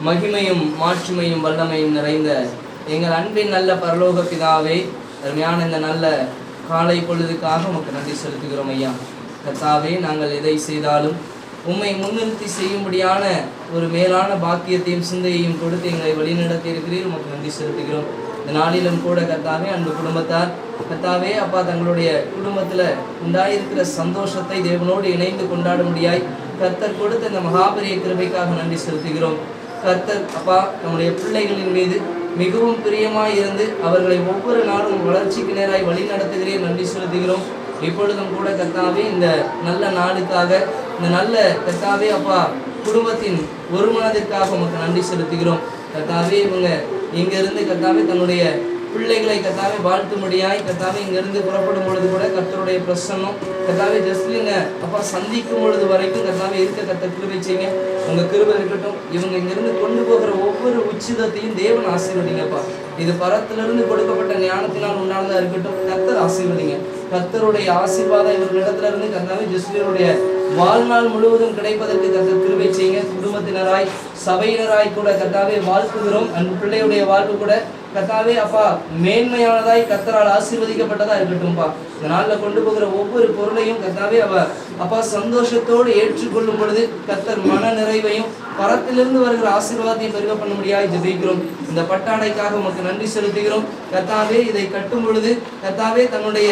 மகிமையும் மாட்சிமையும் வல்லமையும் நிறைந்த எங்கள் அன்பின் நல்ல பரலோக பிதாவே, அருமையான இந்த நல்ல காலை பொழுதுக்காக உமக்கு நன்றி செலுத்துகிறோம் ஐயா. கர்த்தாவே, நாங்கள் எதை செய்தாலும் உம்மை முன்னிறுத்தி செய்யும்படியான ஒரு மேலான பாக்கியத்தையும் சிந்தையையும் கொடுத்து எங்களை வழிநடத்தி இருக்கிறீர். உமக்கு நன்றி செலுத்துகிறோம். இந்த நாளிலும் கூட கர்த்தாவே, அன்பு குடும்பத்தார் கர்த்தாவே அப்பா தங்களுடைய குடும்பத்தில் உண்டாயிருக்கிற சந்தோஷத்தை தேவனோடு இணைந்து கொண்டாட முடியாய் கர்த்தர் கொடுத்த இந்த மகாபரிய கிருபைக்காக நன்றி செலுத்துகிறோம். கர்த்தர் அப்பா நம்முடைய பிள்ளைகளின் மீது மிகவும் பிரியமாய் இருந்து அவர்களை ஒவ்வொரு நாளும் வளர்ச்சிக்கு நேராய் வழி நடத்துகிறேன். நன்றி செலுத்துகிறோம். இப்பொழுதும் கூட கர்த்தாவே இந்த நல்ல நாளுக்காக, இந்த நல்ல கர்த்தாவே அப்பா குடும்பத்தின் ஒரு மனதிற்காக உமக்கு நன்றி செலுத்துகிறோம். கர்த்தாவே இவங்க இங்கிருந்து கர்த்தாவே தன்னுடைய பிள்ளைகளை கர்த்தாவே வாழ்த்தும்படியாய் கர்த்தாவே இங்கிருந்து புறப்படும் பொழுது கூட கர்த்தருடைய பிரசன்னம் கர்த்தாவே ஜஸ்லிங்க அப்பா சந்திக்கும் பொழுது வரைக்கும் கர்த்தாவே இருக்க கர்த்தர் கிருபை செய்யுங்க. உங்க கிருபை இருக்கட்டும். இவங்க இங்கிருந்து கொண்டு போகிற ஒவ்வொரு உச்சிதத்தையும் தேவன் ஆசீர்வதிங்கப்பா. இது பரத்திலிருந்து கொடுக்கப்பட்ட ஞானத்தினால் உண்டானதா இருக்கட்டும். கர்த்தர் ஆசீர்வதிங்க. கர்த்தருடைய ஆசீர்வாதம் இவர்களிடத்துல இருந்து கர்த்தாவே ஜஸ்லியருடைய வாழ்நாள் முழுவதும் கிடைப்பதற்கு கர்த்தர் கிருபை செய்யுங்க. குடும்பத்தினராய் சபையினராய் கூட கர்த்தாவே வாழ்த்துகிறோம். அந்த பிள்ளையுடைய வாழ்வு கூட கர்த்தாவே அப்பா மேன்மையானதாய் கர்த்தரால் ஆசீர்வதிக்கப்பட்டதா இருக்கட்டும்பா. இந்த நாளில் கொண்டு போகிற ஒவ்வொரு பொருளையும் கர்த்தாவே அப்பா சந்தோஷத்தோடு ஏற்றுக்கொள்ளும் பொழுது கர்த்தர் மன நிறைவையும் பரத்திலிருந்து வருகிற ஆசீர்வாதத்தையும் பெருக பண்ண முடியாது ஜெபிக்கிறோம். இந்த பட்டாடைக்காக உமக்கு நன்றி செலுத்துகிறோம். கர்த்தாவே இதை கட்டும் பொழுது கர்த்தாவே தன்னுடைய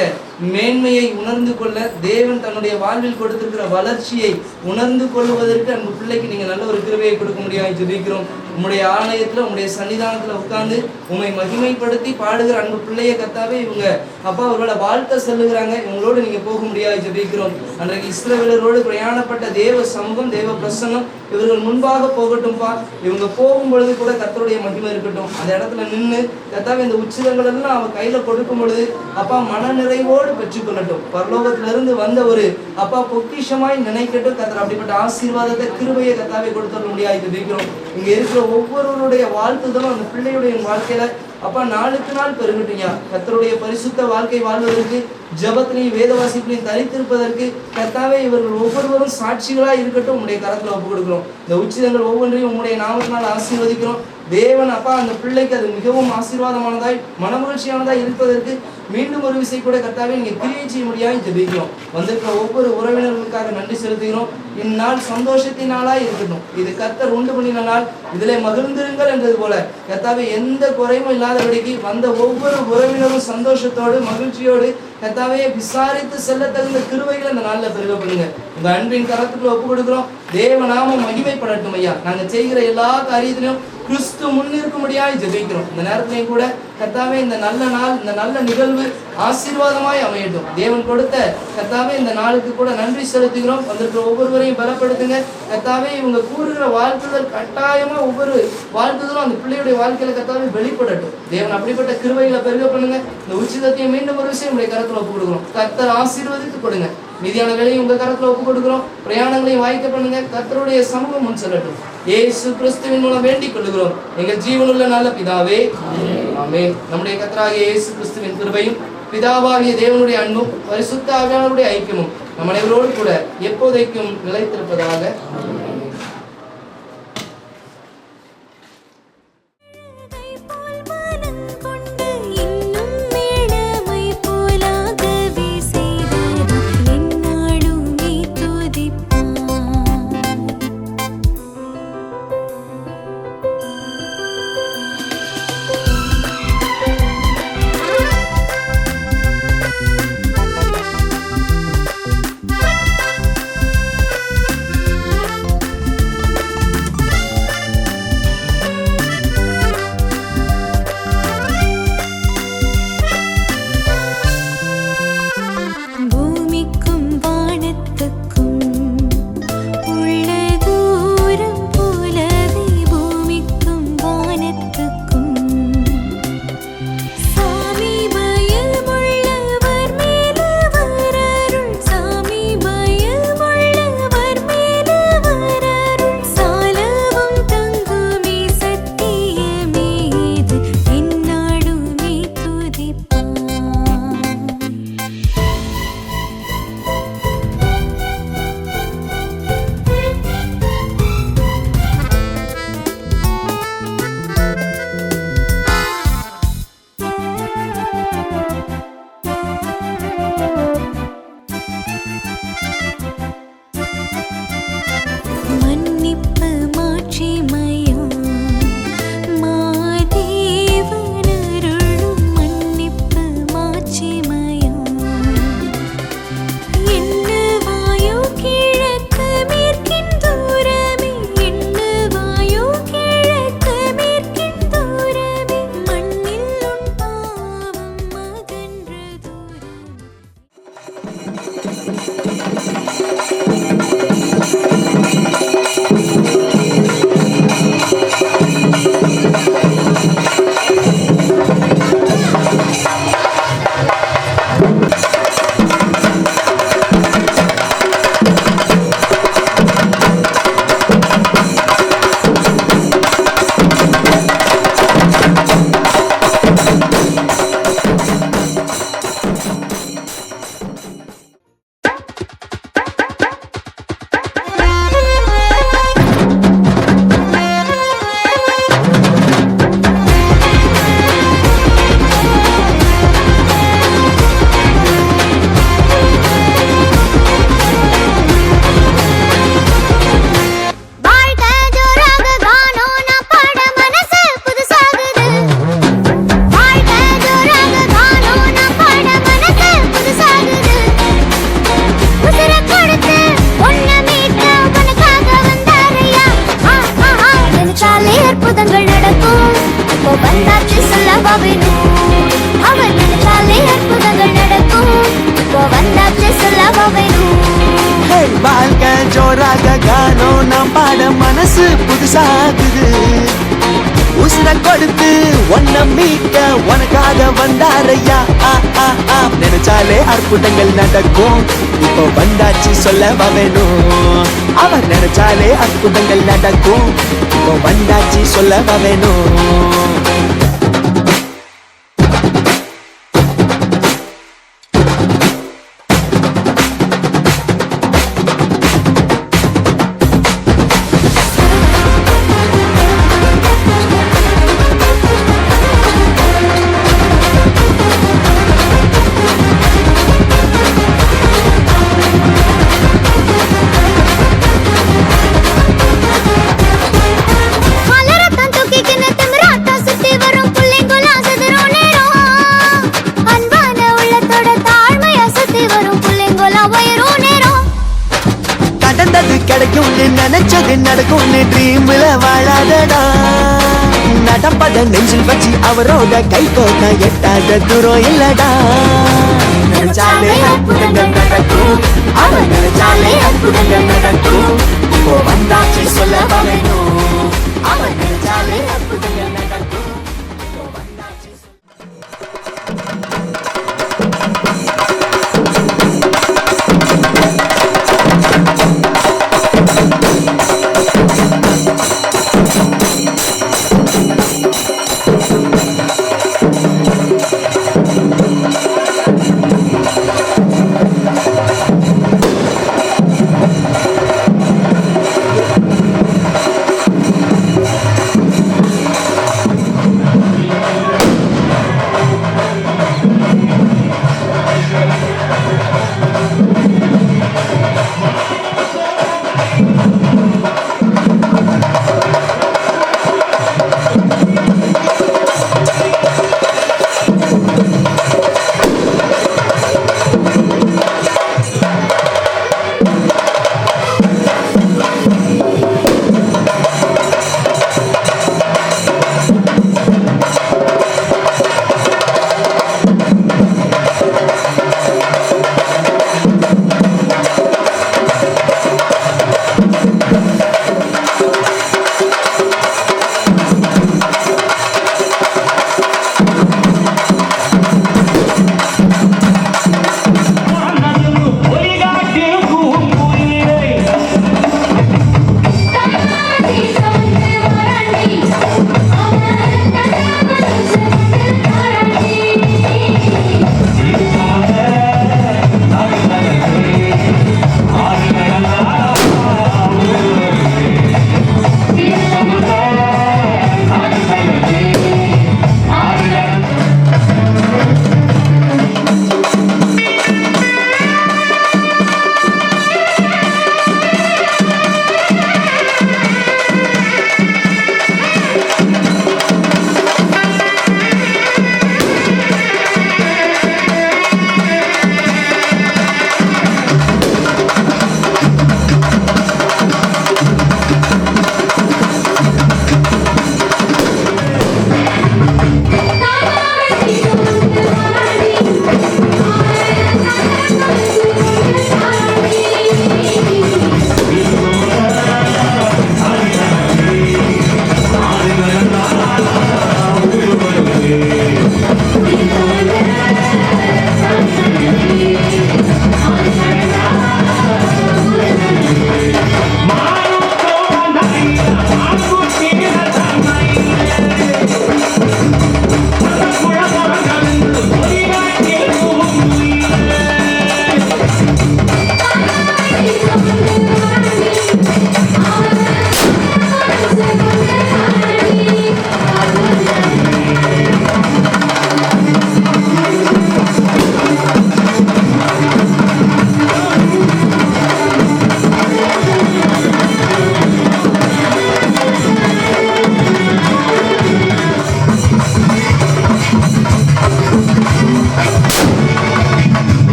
மேன்மையை உணர்ந்து கொள்ள தேவன் தன்னுடைய வாழ்வில் கொடுத்திருக்கிற வளர்ச்சியை உணர்ந்து கொள்வதற்கு அந்த பிள்ளைக்கு நீங்க நல்ல ஒரு கிருபையை கொடுக்க முடியாது ஜெபிக்கிறோம். உம்முடைய ஆலயத்துல உம்முடைய சன்னிதானத்துல உட்கார்ந்து உம்மை மகிமைப்படுத்தி பாடுகிற அன்பு பிள்ளைய கர்த்தாவே இவங்க அப்பா ஒருவேளை வாழ்த்த சொல்லுகிறாங்க. இவங்களோடு நீங்க போக முடியாது ஜெபிக்கிறோம். அன்றைக்கு இஸ்ரவேலரோடு பிரயாணப்பட்ட தேவ சமூகம் தேவ பிரசன்னம் இவர்கள் முன்பாக போகட்டும்பா. இவங்க போகும் பொழுது கூட கர்த்தருடைய மகிமை இருக்கட்டும். அந்த இடத்துல நின்று கர்த்தாவே இந்த உச்சிதங்கள் எல்லாம் அவ கையில கொடுக்கும் பொழுது அப்பா மன நிறைவோடு பெற்றுக்கொள்ளட்டும். பரலோகத்திலிருந்து வந்த ஒரு அப்பா பொக்கிஷமாய் நினைக்கட்டும். கர்த்தர் அப்படிப்பட்ட ஆசீர்வாதத்தை கிருபையை கர்த்தாவே கொடுத்துட முடியாது ஜெபிக்கிறோம். இங்க இருக்கிற ஒவ்வொருவருடைய வாழ்த்துதலும் அந்த பிள்ளையுடைய வாழ்க்கையில அப்பா நாளுக்கு நாள் பெருகட்டும்யா. கர்த்தருடைய பரிசுத்த வாழ்க்கை வாழ்வதற்கு ஜபத்திலையும் வேத வாசிப்பிலையும் தரித்திருப்பதற்கு கர்த்தாவே இவர்கள் ஒவ்வொருவரும் சாட்சிகளா இருக்கட்டும். உங்களுடைய கரத்துல ஒப்பு கொடுக்கிறோம். இந்த உச்சிதங்கள் ஒவ்வொன்றையும் உங்களுடைய நாமத்தினால் ஆசீர்வதிக்கிறோம். தேவன் அப்பா அந்த பிள்ளைக்கு அது மிகவும் ஆசீர்வாதமானதாய் மனமகிழ்ச்சியானதாய் இருப்பதற்கு மீண்டும் ஒரு விசை கூட கர்த்தாவே நீங்க கிரியை செய்ய முடியாது ஜெபிக்கிறோம். வந்திருக்கிற ஒவ்வொரு உறவினர்களுக்காக நன்றி செலுத்துகிறோம். இந்நாள் சந்தோஷத்தினாலாய் இருக்கட்டும். இது கர்த்தர் உண்டு பண்ணின நாள், இதிலே மகிழ்ந்திருங்கள் என்றது போல கர்த்தாவே எந்த குறையும் இல்லாதபடிக்கு வந்த ஒவ்வொரு உறவினரும் சந்தோஷத்தோடு மகிழ்ச்சியோடு கர்த்தாவே விசாரித்து செல்ல தகுந்த கிருபைகளை இந்த நாளில் பெருக பண்ணுங்க. உங்க அன்பின் கரத்துக்குள்ள ஒப்பு கொடுக்கிறோம். தேவ நாமம் மகிமைப்படட்டும் ஐயா. நாங்க செய்கிற எல்லா காரியத்திலையும் கிறிஸ்து முன்னிற்கும்படியாய் ஜெபிக்கிறோம். இந்த நேரத்திலையும் கூட கர்த்தாவே இந்த நல்ல நாள், இந்த நல்ல நிகழ்வு ஆசீர்வாதமாய் அமையட்டும். தேவன் கொடுத்த கர்த்தாவே இந்த நாளுக்கு கூட நன்றி செலுத்துகிறோம். வந்திருக்கிற ஒவ்வொருவரையும் பலப்படுத்துங்க. கர்த்தாவே இவங்க கூறுகிற வாழ்த்துதல் கட்டாயமா ஒவ்வொரு வாழ்த்துதலும் அந்த பிள்ளையுடைய வாழ்க்கையில கர்த்தாவே வெளிப்படட்டும். தேவன் அப்படிப்பட்ட கிருபைகளை பெருக பண்ணுங்க. இந்த உச்சிதத்தையும் மீண்டும் ஒரு விஷயம் உங்களுடைய கரத்துல ஒப்பு கொடுக்கிறோம். கர்த்தர் ஆசீர்வதித்து கொடுங்க. மீதியான வேலையும் உங்க கரத்துல ஒப்பு கொடுக்கிறோம். பிரயாணங்களையும் வாய்க்க பண்ணுங்க. கர்த்தருடைய சமூகம் முன் செல்லட்டும். இயேசு கிறிஸ்துவின் மூலம் வேண்டிக் கொள்கிறோம் எங்கள் ஜீவனுள்ள நல்ல பிதாவே, ஆமென். நம்முடைய கர்த்தராகிய இயேசு கிறிஸ்துவின் கிருபையும் பிதாவாகிய தேவனுடைய அன்பும் பரிசுத்த ஆவியானவருடைய ஐக்கியமும் நம் அனைவரோடு கூட எப்போதைக்கும் நிலைத்திருப்பதாக. வந்தாச்சு சொல்லவா வேணும். அவர் நினைச்சாலே அற்புதங்கள் நடக்கும். இப்போ வந்தாச்சு சொல்லவா வேணும். வாழ்க்கை ஜோராக கானம் நாம் பாட மனசு புதுசாகுது. உசுர கொடுத்து ஒன்ன மீட்ட உனக்காக வந்தாரையா. நினைச்சாலே அற்புதங்கள் நடக்கும். இப்போ வந்தாச்சு சொல்லவா வேணும். அவர் நினைச்சாலே அற்புதங்கள் நடக்கும். இப்போ வந்தாச்சு சொல்லவா வேணும். கிடைக்கும் நினைச்சது நடக்கும் ட்ரீம்ல வாழாதடா. நடப்பத நெஞ்சில் வச்சு அவரோட கை கோட்டா எட்டாத தூரம் இல்லடா. நினைச்சாலே அற்புதங்கள் நடக்கும். அவர் நினைச்சாலே அற்புதங்கள் நடக்கும். இப்போ வந்தாச்சு சொல்லவா வேணும். அவர் நினைச்சாலே அற்புதங்கள் நடக்கும். இப்போ வந்தாச்சு.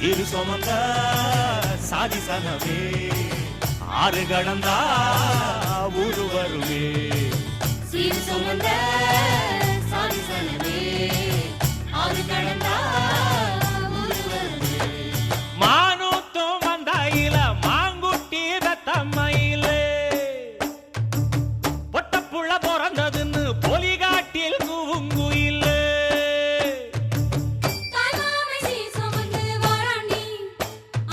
சீரு சுமந்த சாதி சனமே ஆறு கடந்தா ஊரு வருமே சீர் சுமந்த சாதி சனமே ஆறு கடந்தா ஊரு வருமே மானூத்தும் வந்தாயில மாங்குட்டி தத்தம்மையிலே பொட்டப்புள்ள பிறந்ததுன்னு பொலிகாட்டில் கூவுங்குயிலே தாய்மாமை சீர் சுமந்து வாராண்டி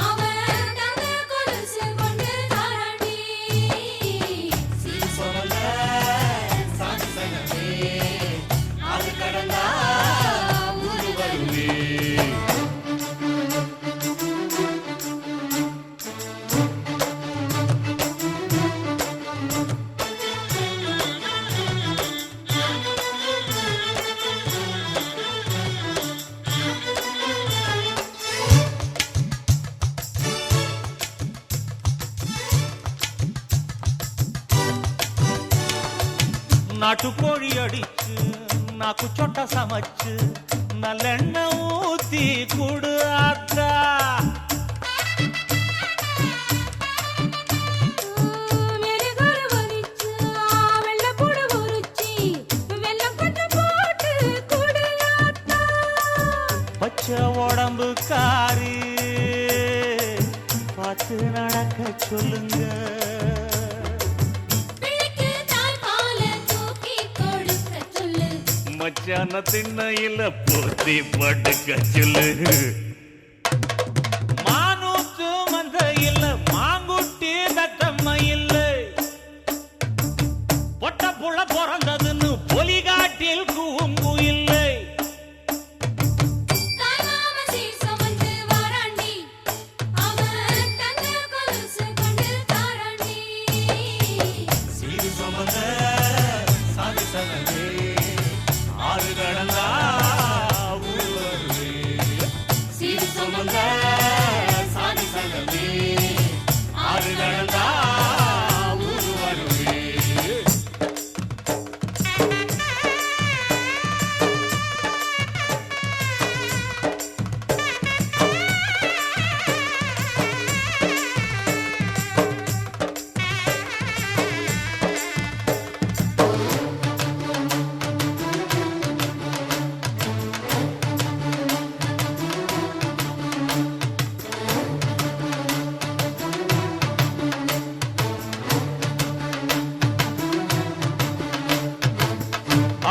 அவன் தங்க கொலுசு கொண்டு தாராண்டி சீர் சுமந்த சாதி சனமே ஆறு கடந்தா ஊரு வருமே நாட்டுக்கோழி அடிச்சு நாக்கு சொட்ட சமைச்சு நல்லெண்ணெய் ஊத்தி குடு ஆத்தா மெழுகுரு வலிச்சு வெள்ளப்பூடு உரிச்சி வெல்லம் கொஞ்சம் போட்டு குடியாத்தா பச்சை உடம்பு காரி பார்த்து நடக்க சொல்லுங்க பிள்ளைக்கு தாய்ப்பால தூக்கி கொடுக்க சொல்லு மச்சான திண்ணையில போத்தி படுக்க சொல்லு மானூத்து மந்தையில் மாங்குட்டி தத்தம்மையில் பொட்ட புள்ள பிறந்ததுன்னு பொலிகாட்டில் கூங்குயில்லை தாய்மாம சீர் சுமந்து வாராண்டி அவன் தங்க கொலுசு கொண்டு தாராண்டி சீரு சுமந்த சாதி சனமே ஆறு கடந்தா ஊரு வருவே சீர் சுமந்த சாதி சனமே ஆறு கடந்தா ஊரு வருவே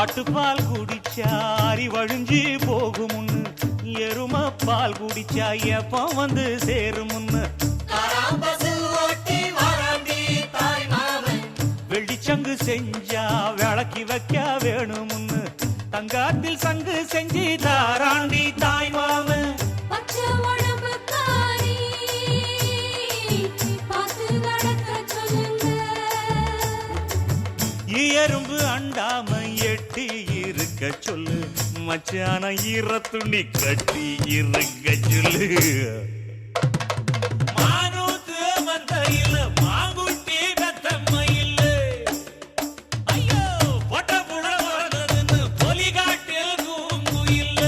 ஆட்டுப்பால் குடிச்சா அறிவழிஞ்சு போகுமுன்னு எரும பால் குடிச்சா எப்ப வந்து சேருமுன்னு வெள்ளிச்சங்கு செஞ்சா விளக்கி வைக்க வேணுமுன்னு தங்காத்தில் சங்கு செஞ்சு தாராண்டி தாய் மாமன் பச்சை உடம்பு காரி பார்த்து நடக்க சொல்லுங்க எறும்பு அண்டாம எட்டி இருக்க சொல்லு மச்சான ஈர துணி கட்டி இருக்க சொல்லு மானூத்து மந்தையில மாங்குட்டி தத்தம்மையில் ஐயோ பொட்ட புள்ள வளர்ந்ததுன்னு பொலிகாட்டில் கூங்குயில்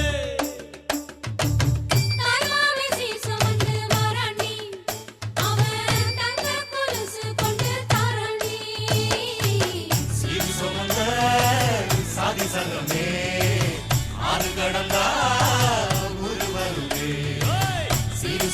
தாய்மாமை சீர் சுமந்து வாராண்டி அவன் தங்க கொலுசு கொண்டு தாராண்டி சீர் சுமந்த சாதி சனமே ஆறு கடந்தா ஊரு வருவே சீர்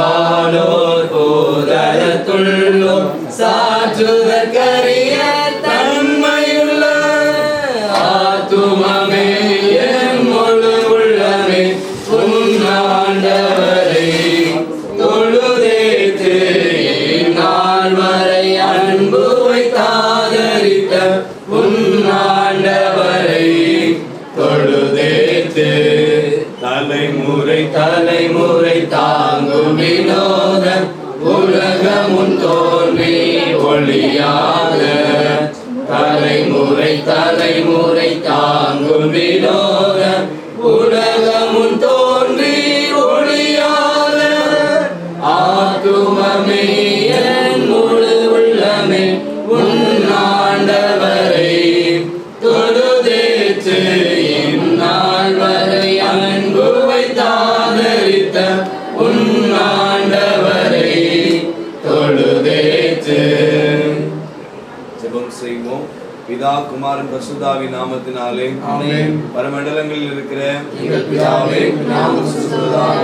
வானோர் போதரத்துள்ளும் சாற்றுதற்கரிய தன்மையுள்ள ஆத்துமமே என் முழு உள்ளமே உன்னாண்டவரை தொழுதேத்து இந்நாள் வரை அன்பு வைத்தாதரித்த உன்னாண்டவரை தொழுதேத்து தலைமுறை தலைமுறை தாங்கும் வினோதம் உலகமுன் தோன்றி ஒளியாக தலைமுறை தலைமுறை தாங்கும் வினோதம் உலகமுன் தோன்றி ஒளியாக ஆத்துமமே என் முழு உள்ளமே உன்னாண்டவரை தொழுதேற்று இந்நாள் வரை அன்பு வைத்தாதரித்த உன்னாண்டவரை தொழுதேற்று. ஜெபம் செய்வோம். பிதா குமாரன் பரிசுத்தாவின் நாமத்தினாலே ஆமென். பரமண்டலங்களில் இருக்கிற எங்கள் பிதாவே, நாமம் சுத்தமாக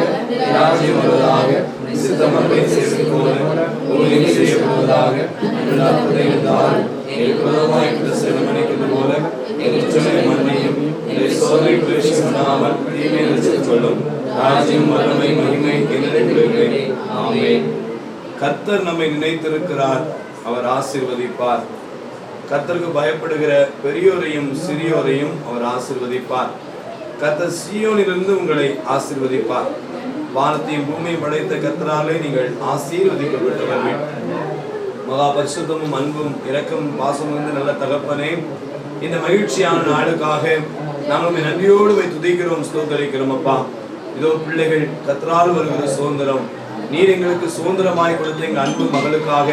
ராஜ்யம் வருவதாக, சித்தமத்தை செய்வது போல உலகில் செய்யப்படுவதாக. எங்களுக்கு விரோதமாய் குற்றம் மன்னிக்கிறது போல எங்கள் குற்றங்களை மன்னியும். எங்களை சோதனைக்கு பிரவேசிக்காமல் தீமையை ரட்சித்துக் கொள்ளும். ராஜ்யம் வல்லமை மகிமை என்றென்றைக்கும். ஆமென். கர்த்தர் நம்மை நினைத்திருக்கிறார், அவர் ஆசீர்வதிப்பார். கர்த்தருக்கு பயப்படுகிற பெரியோரையும் சிறியோரையும் அவர் ஆசீர்வதிப்பார். கர்த்தர் சீயோனிலிருந்து உங்களை ஆசீர்வதிப்பார். வானத்தையும் பூமியும் படைத்த கர்த்தராலே நீங்கள் ஆசீர்வதிக்கப்பட்டவர்கள். மகா பரிசுத்தமும் அன்பும் இரக்கமும் பாசமும் வந்து நல்ல தகப்பனே, இந்த மகிழ்ச்சியான நாளுக்காக நாங்கள் நன்றியோடு போய் துதிக்கிறோம், ஸ்தோத்தரிக்கிறோம். அப்பா, இதோ பிள்ளைகள் கர்த்தரால் வருகிற சுதந்திரம் நீர் எங்களுக்கு சுதந்திரமாய் கொடுத்த எங்கள் அன்பு மகளுக்காக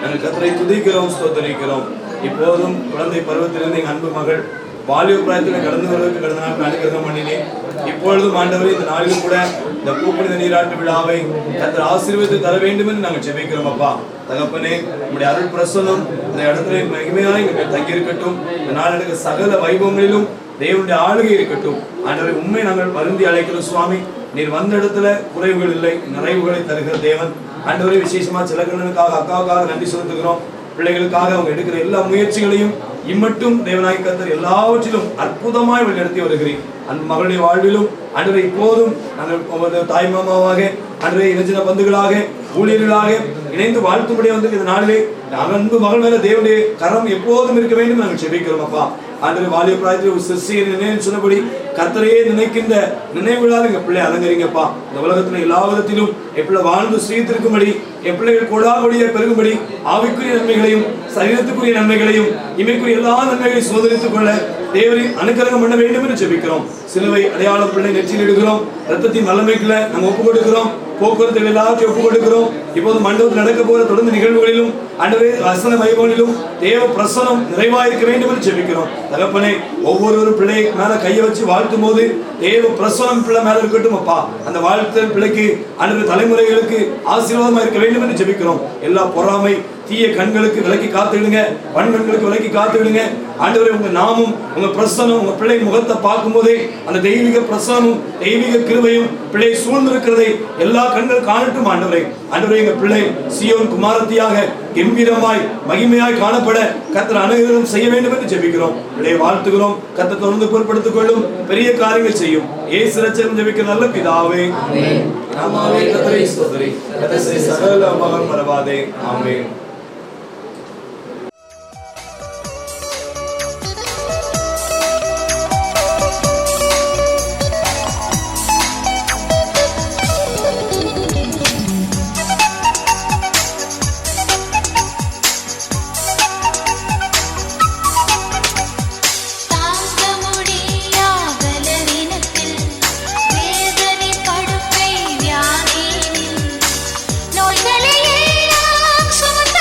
நாங்கள் கர்த்தரை துதிக்கிறோம், ஸ்தோத்தரிக்கிறோம். இப்போதும் குழந்தை பருவத்திலிருந்து எங்கள் அன்பு மகள் வாலிப பிராயத்தில் கடந்து வருவதற்கு கடந்த நாட்கள் அனுகிரகம் பண்ணினேன். இப்பொழுதும் ஆண்டவரே, இந்த நாளிலும் கூட இந்த பூப்புனித நீராட்டு விழாவை கர்த்தர் ஆசீர்வதித்து தர வேண்டும் என்று நாங்கள் ஜெபிக்கிறோம். அப்பா தகப்பனே, உங்களுடைய அருள் பிரசன்னம் இந்த இடத்துல மகிமையாய் தங்கி இருக்கட்டும். இந்த நாள் எனக்கு சகல வைபவங்களிலும் தேவனுடைய ஆளுகை இருக்கட்டும். ஆண்டவரை உண்மை நாங்கள் வருந்தி அழைக்கிறோம். சுவாமி, நீர் வந்த இடத்துல குறைவுகள் இல்லை, நிறைவுகளை தருகிற தேவன். ஆண்டவரை விசேஷமா சிலகண்ணனுக்காக அக்காவுக்காக நன்றி செலுத்துகிறோம். பிள்ளைகளுக்காக அவங்க எடுக்கிற எல்லா முயற்சிகளையும் இம்மட்டும் தேவனாய் கர்த்தர் எல்லாவற்றிலும் அற்புதமாய் வழிநடத்தி வருகிறேன். அந்த மகளுடைய வாழ்விலும் ஆண்டவரை இப்போதும் நாங்கள் தாய் மாமாவாக, ஆண்டவரை இணைஞ்சின பந்துகளாக, ஊழியர்களாக இணைந்து வாழ்த்தும்படியாக வந்து இந்த நாளிலே அன்பு மகள் மேல தேவனுடைய கரம் எப்போதும் இருக்க வேண்டும் நாங்கள் செபிக்கிறோம். அப்பா ஆண்டவரை வாலிப பிராயத்தில் ஒரு சிறிய நினைவு சொன்னபடி கர்த்தரையே நினைக்கின்ற நினைவுகளால் எங்க பிள்ளை அலங்கரிங்கப்பா. இந்த உலகத்துல எல்லா விதத்திலும் எப்படி வாழ்ந்து ஸ்ரீத்திருக்கும்படி என் பிள்ளைகள் கொடாபடியே பெருகும்படி ஆவிக்குரிய நன்மைகளையும் சரீரத்துக்குரிய நன்மைகளையும் இமைக்குரிய எல்லா நன்மைகளையும் சோதரித்துக் கொள்ள தேவரின் அனுக்கிரகம் பண்ண வேண்டும் என்று ஜெபிக்கிறோம். சிலுவை அடையாளம் பிள்ளை நெற்றியில் எடுக்கிறோம். ரத்தத்தின் வல்லமைக்குள்ள நாங்கள் ஒப்பு கொடுக்கிறோம். போக்குவரத்து எல்லாத்தையும் ஒப்பு கொடுக்கிறோம். இப்போது மண்டபத்தில் நடக்க போகிற தொடர்ந்து நிகழ்வுகளிலும் ஆண்டவரே வசன வைபவங்களிலும் தேவ பிரசனம் நிறைவாயிருக்க வேண்டும் என்று ஜெபிக்கிறோம். தகப்பனே, ஒவ்வொரு பிள்ளை மேல கையை வச்சு வாழ்த்தும் போது தேவ பிரசனம் பிள்ளை மேல இருக்கட்டும். அப்பா, அந்த வாழ்த்தல் பிள்ளைக்கு ஆண்டவரே தலைமுறைகளுக்கு ஆசீர்வாதமா இருக்க வேண்டும் என்று ஜெபிக்கிறோம். எல்லா பொறாமை தீய கண்களுக்கு விலக்கி காத்துவிடுங்க, வன்கண்களுக்கு விலக்கி காத்துவிடுங்க. ஆண்டவரே, உங்க நாமும் உங்க பிரசனம் உங்க பிள்ளை முகத்தை பார்க்கும் போதே அந்த தெய்வீக பிரசனமும் தெய்வீக கிருபையும் பிள்ளை சூழ்ந்திருக்கிறதை எல்லா கண்கள் காணட்டும். ஆண்டவரே, ஆண்டவரே, எங்க பிள்ளை சீயோன் குமாரத்தியாக கம்பீரமாய் மகிமையாய் காணப்பட கர்த்தர் அனுகிரகம் செய்ய வேண்டும் என்று ஜெபிக்கிறோம். பிள்ளையை வாழ்த்துகிறோம். கர்த்தர் தொடர்ந்து பொறுப்படுத்திக் கொள்ளும், பெரிய காரியங்கள் செய்யும். இயேசு இரட்சகர் ஜெபிக்கிற நல்ல பிதாவே, நாமாவே கர்த்தரை ஸ்தோத்திரி. கர்த்தரை சகல மகன் மறவாதே. ஆமென். நோய்களை எல்லாம் சுமந்த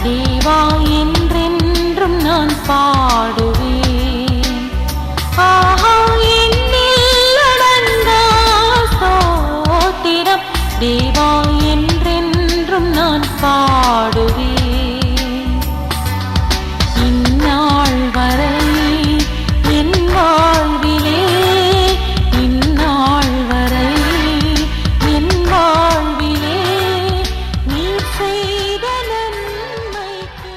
தேவா என்றென்றும் நான் பாடுவேன். ஆஹா என்னில் அடங்கா ஸ்தோத்திரம், தேவா என்றென்றும் நான் பாடுவேன். இந்நாள் வரை என் வாழ்விலே, இந்நாள் வரை என் வாழ்விலே நீ செய்த நன்மைக்கு.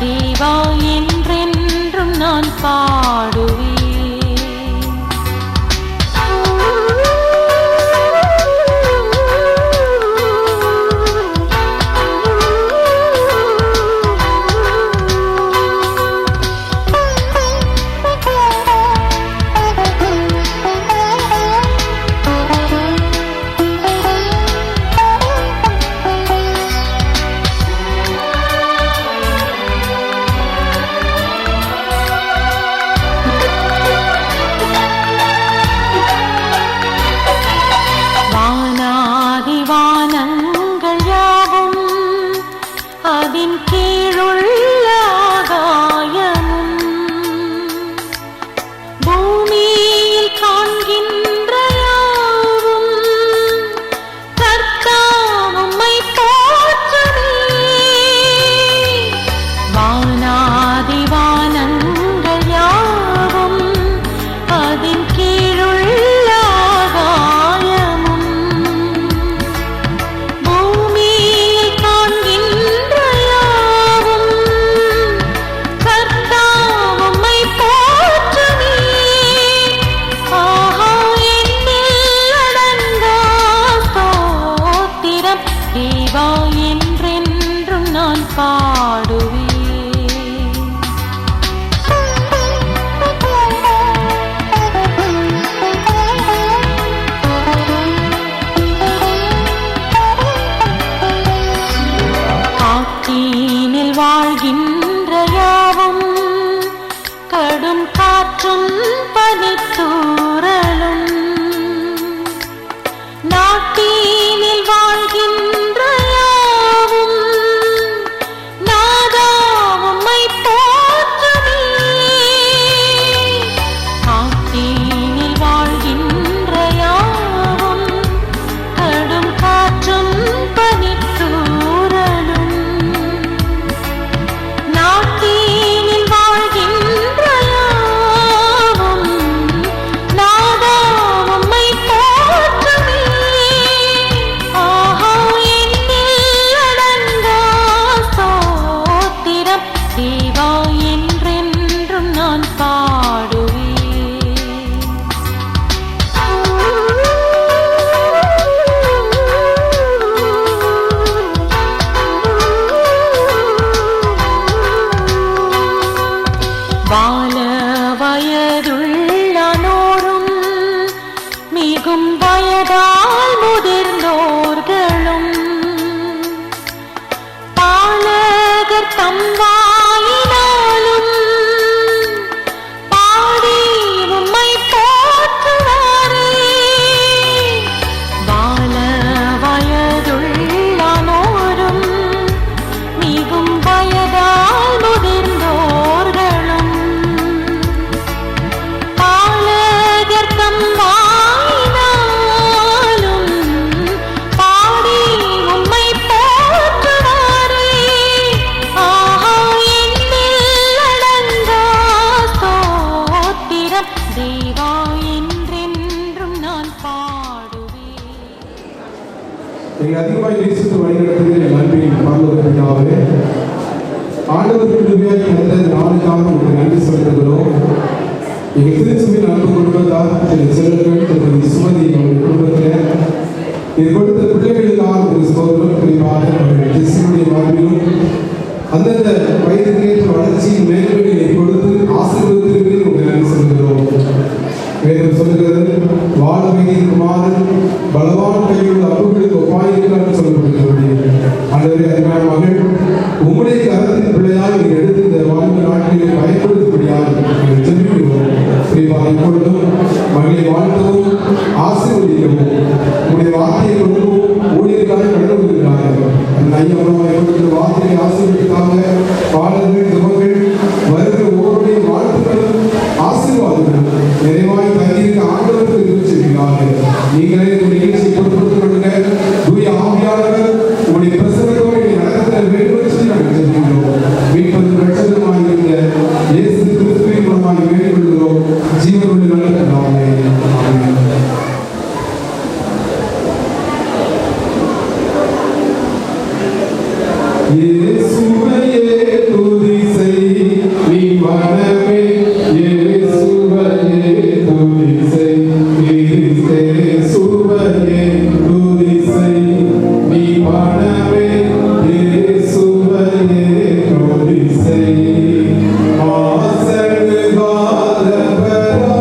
தேவா என்றென்றும் நான் பாடுவேன். நாட்டினில் வாழ்கின்ற யாவும் வாழ வயதுள்ளனோரும் மிகும் வயதால் முதிர்ந்தோர்களும் பாலகர் தம் வாயினாலும் பாடி உம்மை போற்றுவாரே. வாழ வயதுள்ளனோரும் மிகும் வயதால் முதிர்ந்தோர்களும் பாலகர் தம் வாயினாலும் பாடி உம்மை போற்றுவாரே. ஆஹா, எண்ணில் அடங்கா ஸ்தோத்திரம் தேவா, என்றென்றும் நான் பாடுவேன். எங்களை அதிகமாக நேசித்து வழிநடத்துகிற நன்றியின் பரலோக பிதாவே, ஆண்டவர் கிருபையாய் தந்த நாளுக்காக உங்களுக்கு நன்றி செலுத்துகிறோம். எங்கள் திருச்சபையில் அன்பு கொடுப்பதாக திரு செல்வர்கள் திருமதி சுமதி அவர்கள் குடும்பத்தில் இது கொடுத்த பிள்ளைகளுக்காக ஒரு சோதரம் குறிப்பாக அவர்கள் திசுடைய வாழ்விலும் அந்தந்த வயதுக்கேற்ற வளர்ச்சியின் மேல்வெளியை கொடுத்து ஆசீர்வதித்து உங்களுக்கு நன்றி செலுத்துகிறோம். வேதம் சொல்லுகிறது, வாழ வைத்திருக்குமாறு பலவான் கையுள்ள அப்புகளுக்கு ஒப்பாயிருக்கிறார் சொல்லப்படுகிறது. ஆண்டவரே, அருமையான மகள் உங்களுடைய கரத்தின் பிள்ளையால் நீங்கள் எடுத்து இந்த வாழ்வு நாட்களில் பயன்படுத்தப்படியாக நீங்கள் ஜெபிக்கிறோம். புரிவாக இப்பொழுதும் மகளை வாழ்த்தவும் ஆசீர்வதிக்கவும் உங்களுடைய வார்த்தையை கொடுக்கவும் ஊழியர்களாக கடந்து கொண்டிருக்கிறார்கள். அந்த ஐயமாக கொடுக்கிற வார்த்தையை ஆசீர்வதிக்காக பாடல்கள் ஜபங்கள் வருகிற ஒவ்வொருடைய வாழ்த்துக்களும் ஆசீர்வாதங்கள் நிறைவாய் தங்கியிருக்க ஆண்டவருக்கு தெரிவிச்சிருக்கிறார்கள். நீங்களே இந்த நிகழ்ச்சியை பொறுப்படுத்திக் கொள்ளுங்க. தூய ஆவியாளர்கள் உங்களுடைய பிரசனத்தோடு நடத்த வேண்டும் சொல்லி நாங்கள் ஜெபிக்கிறோம். மீட்பது ரட்சகருமாய் இருந்த இயேசு கிறிஸ்துவின் மூலமாக வேண்டிக் கொள்கிறோம். ஜீவனுள்ள நல்ல பிதாவே. ஆமென். இயேசுவையே துதி செய் நீ மனமே, இயேசுவையே துதி செய், இயேசுவையே துதி செய் நீ மனமே, இயேசுவையே துதி செய். மாசங்கு காதபரா